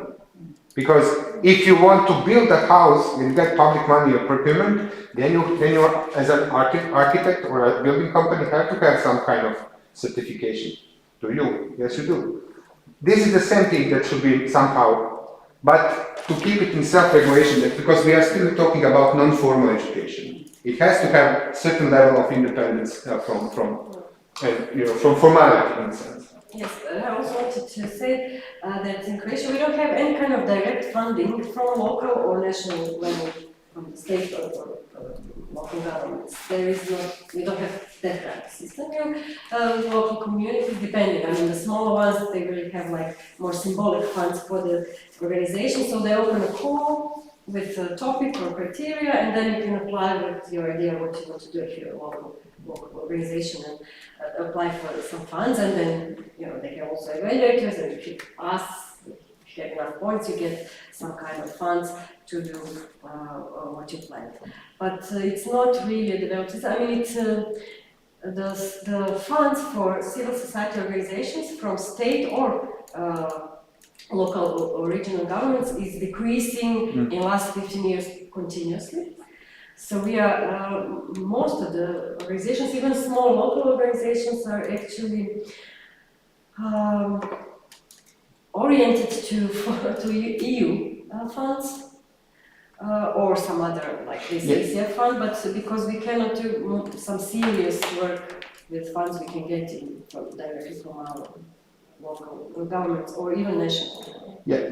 Because if you want to build a house and get public money or procurement, then you as an architect or a building company have to have some kind of certification. Do you? Yes, you do. This is the same thing that should be somehow, but to keep it in self-regulation, because we are still talking about non-formal education. It has to have certain level of independence from formality in a sense. Yes, I also wanted to say that in Croatia we don't have any kind of direct funding from local or national level, from the state or local governments. There is not, we don't have that kind of system. Local communities, depending. I mean, the smaller ones, they really have like more symbolic funds for the organization, so they open a call with a topic or criteria, and then you can apply with your idea what you want to do if you're a local organization and apply for some funds, and then they can also evaluate us, and if you pass, if you have enough points, you get some kind of funds to do what you planned. But it's not really a developed system. I mean, it's the funds for civil society organizations from state or local or regional governments is decreasing in last 15 years continuously. So we are, most of the organizations, even small local organizations, are actually oriented to EU funds or some other, like this ACF fund, but because we cannot do some serious work with funds we can get directly from our local governments or even national. Yeah,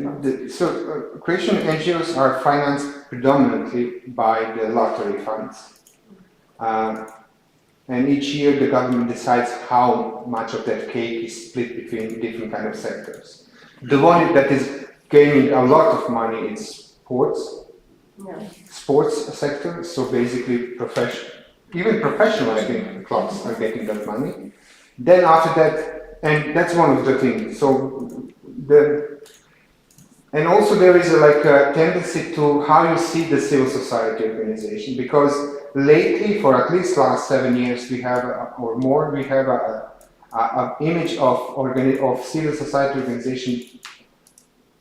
so Croatian NGOs are financed predominantly by the lottery funds. And each year the government decides how much of that cake is split between different kind of sectors. The one that is gaining a lot of money is sports sector, so basically even professional, I think, clubs are getting that money. Then after that, and that's one of the things. So and also there is a tendency to how you see the civil society organization, because lately, for at least last 7 years, we have or more, we have an image of civil society organization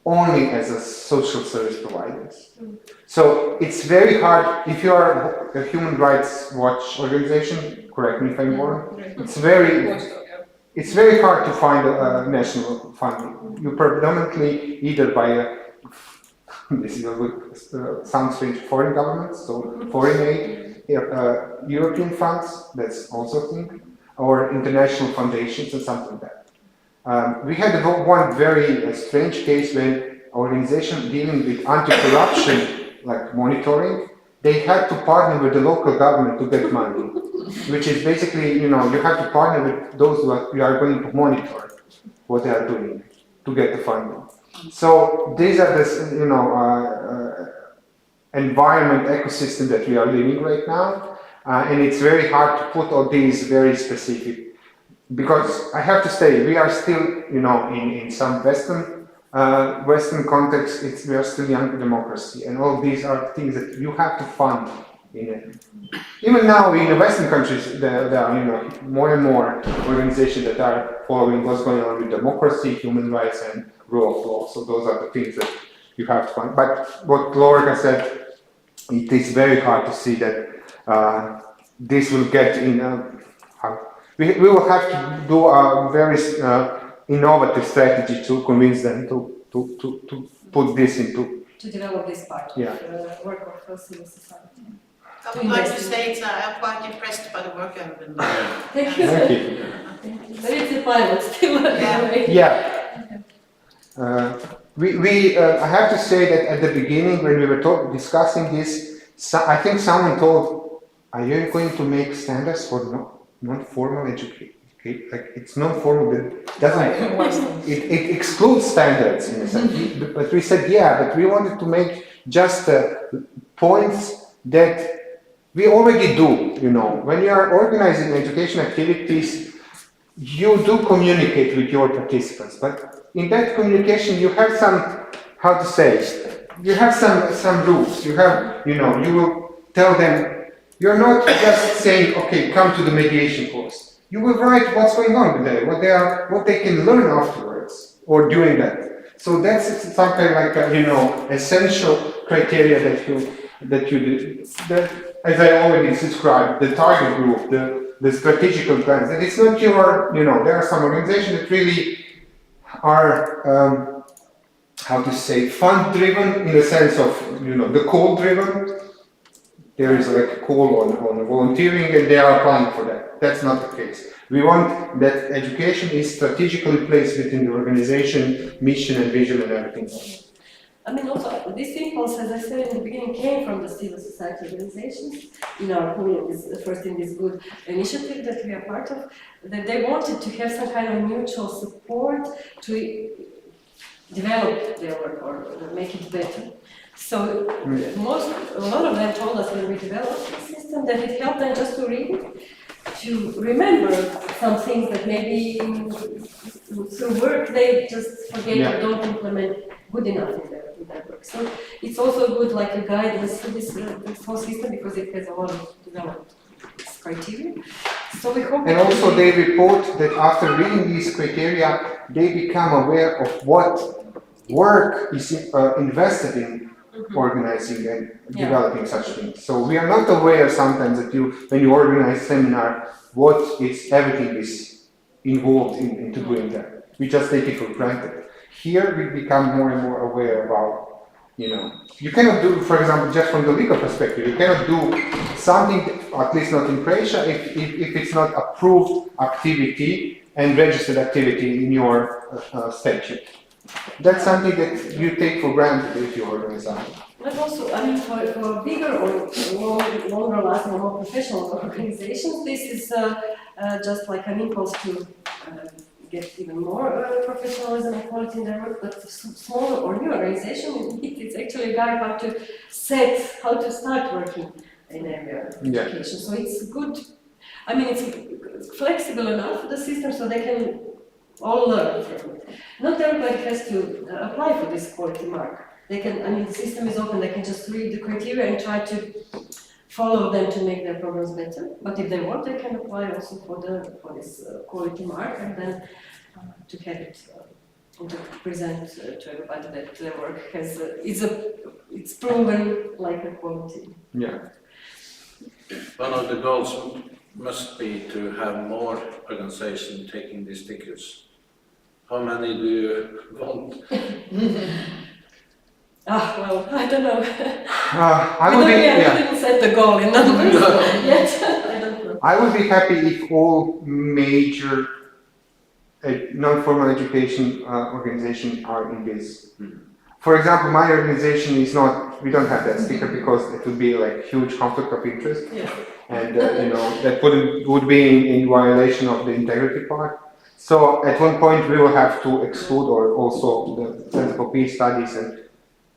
only as a social service providers. So it's very hard, if you are a human rights watch organization, correct me if I'm wrong, it's very hard to find a national funding. You predominantly either by this sounds strange, foreign governments, so foreign aid, European funds, that's also a thing, or international foundations and something like that. We had one very strange case when organization dealing with anti-corruption, like monitoring, they had to partner with the local government to get money, which is basically, you have to partner with those who are going to monitor what they are doing to get the funding. So these are the, environment ecosystem that we are living right now, and it's very hard to put all these very specific, because I have to say, we are still, in some Western context, we are still young democracy, and all these are things that you have to fund. Even now in the Western countries, there are more and more organizations that are following what's going on with democracy, human rights, and rule of law. So those are the things that you have to fund. But what Lorca said, it is very hard to see that this will get in. We will have to do a very innovative strategy to convince them to put this into. To develop this part of work of civil society. I would like to say I'm quite impressed by the work you have been doing. Thank you. Thank you. But it's a pilot still. Yeah. I have to say that at the beginning when we were discussing this, I think someone told, are you going to make standards for non-formal education? Okay, like it's non-formal, it doesn't, it excludes standards in a sense. But we said, yeah, but we wanted to make just points that we already do, you know. When you are organizing education activities, you do communicate with your participants, but in that communication you have some, how to say, you have some rules. You have, you know, you will tell them, you're not just saying, okay, come to the mediation course. You will write what's going on with them, what they can learn afterwards, or doing that. So that's something like a, you know, essential criteria that you do. That, as I already described, the target group, the strategical plans. And it's not your, you know, there are some organizations that really are, how to say, fund-driven in the sense of, you know, the call-driven. There is like a call on volunteering and they are applying for that. That's not the case. We want that education is strategically placed within the organization, mission and vision and everything else. I mean, also, this impulse, as I said in the beginning, came from the civil society organizations, in our opinion, first in this good initiative that we are part of, that they wanted to have some kind of mutual support to develop their work or make it better. So a lot of them told us when we developed the system that it helped them just to read, to remember some things that maybe through work they just forget or don't implement good enough in their work. So it's also good like a guidance for this whole system because it has a lot of developed criteria. So we hope. And also they report that after reading these criteria, they become aware of what work is invested in organizing and developing such things. So we are not aware sometimes that when you organize seminar, everything is involved into doing that. We just take it for granted. Here we become more and more aware about, you know, you cannot do, for example, just from the legal perspective, you cannot do something, at least not in Croatia, if it's not approved activity and registered activity in your statute. That's something that you take for granted if you organize something. But also, I mean, for bigger or longer lasting or more professional organizations, this is just like an impulse to get even more professionalism and quality in their work. But for smaller or new organization, it's actually a guide how to start working in area of education. So it's good. I mean, it's flexible enough, the system, so they can all learn from it. Not everybody has to apply for this quality mark. They can, I mean, the system is open, they can just read the criteria and try to follow them to make their programs better. But if they want, they can apply also for this quality mark and then to have it and to present to everybody that their work has, it's proven like a quality. Yeah. One of the goals must be to have more organizations taking these stickers. How many do you want? Well, I don't know. We didn't set the goal in numbers yet. I don't know. I would be happy if all major non-formal education organizations are in this. For example, my organization is not, we don't have that sticker because it would be like huge conflict of interest. Yeah. And you know, that would be in violation of the integrity part. So at one point we will have to exclude or also the Center for Peace Studies, and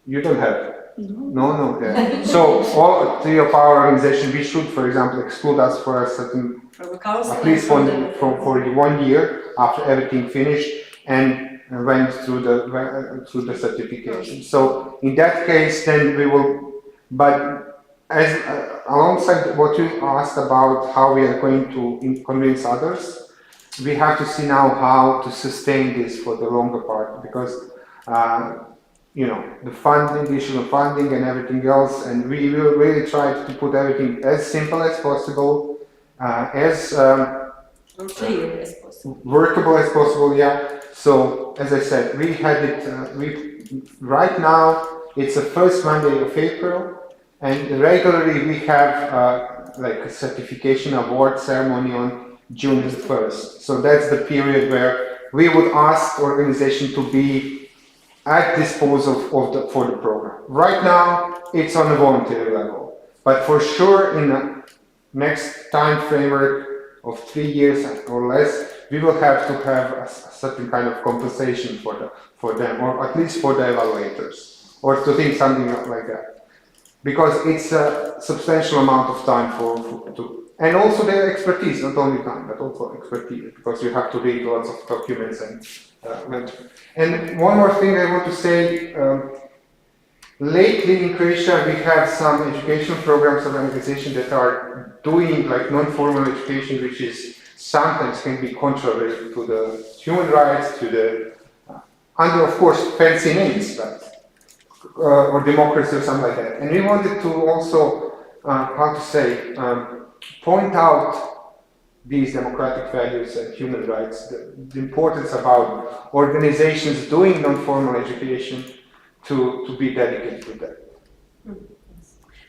you don't have. No. Yeah. So all three of our organization, we should, for example, exclude us for a certain, at least for 1 year after everything finished and went through the certification. So in that case, then we will. But as alongside what you asked about how we are going to convince others, we have to see now how to sustain this for the longer part because. You know, the funding, the additional funding and everything else, and we will really try to put everything as simple as possible, as clear as possible. Workable as possible, yeah. So, as I said, we had it, right now, it's the first Monday of April, and regularly we have like a certification award ceremony on June the 1st. So that's the period where we would ask the organization to be at disposal for the program. Right now, it's on a voluntary level, but for sure in the next time framework of 3 years or less, we will have to have a certain kind of compensation for them, or at least for the evaluators, or to think something like that, because it's a substantial amount of time and also their expertise, not only time, but also expertise, because you have to read lots of documents and one more thing I want to say. Lately in Croatia, we have some educational programs and organizations that are doing like non-formal education, which is sometimes can be contrary to the human rights, to the under of course fancy names, but or democracy or something like that. And we wanted to also, how to say, point out these democratic values and human rights, the importance about organizations doing non-formal education to be dedicated to that.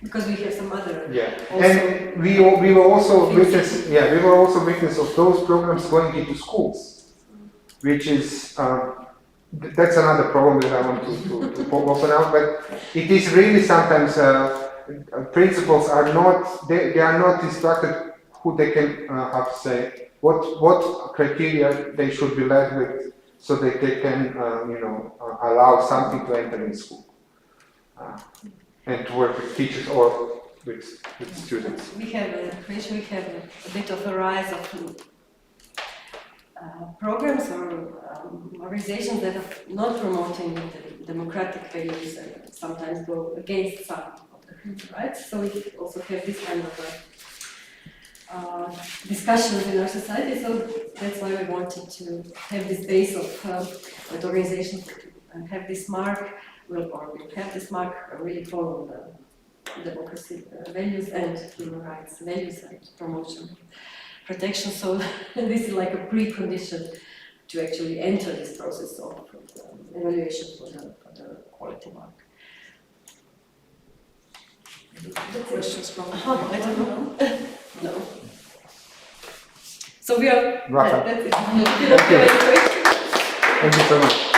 Because we have some other. Yeah, and we were also witness. Yeah, we were also witness of those programs going into schools, which is that's another problem that I want to open up. But it is really sometimes principals are not they are not instructed who they can how to say what criteria they should be led with, so that they can allow something to enter in school and to work with teachers or with students. We have a bit of a rise of programs or organizations that are not promoting the democratic values and sometimes go against some of the human rights. So we also have this kind of discussions in our society. So that's why we wanted to have this base of that organizations have this mark, will have this mark really follow the democracy values and human rights values and promotion, protection. So this is like a precondition to actually enter this process of evaluation for the quality mark. Questions from I don't know. No. So we are. Wrap up. That's it. Thank you. Thank you so much.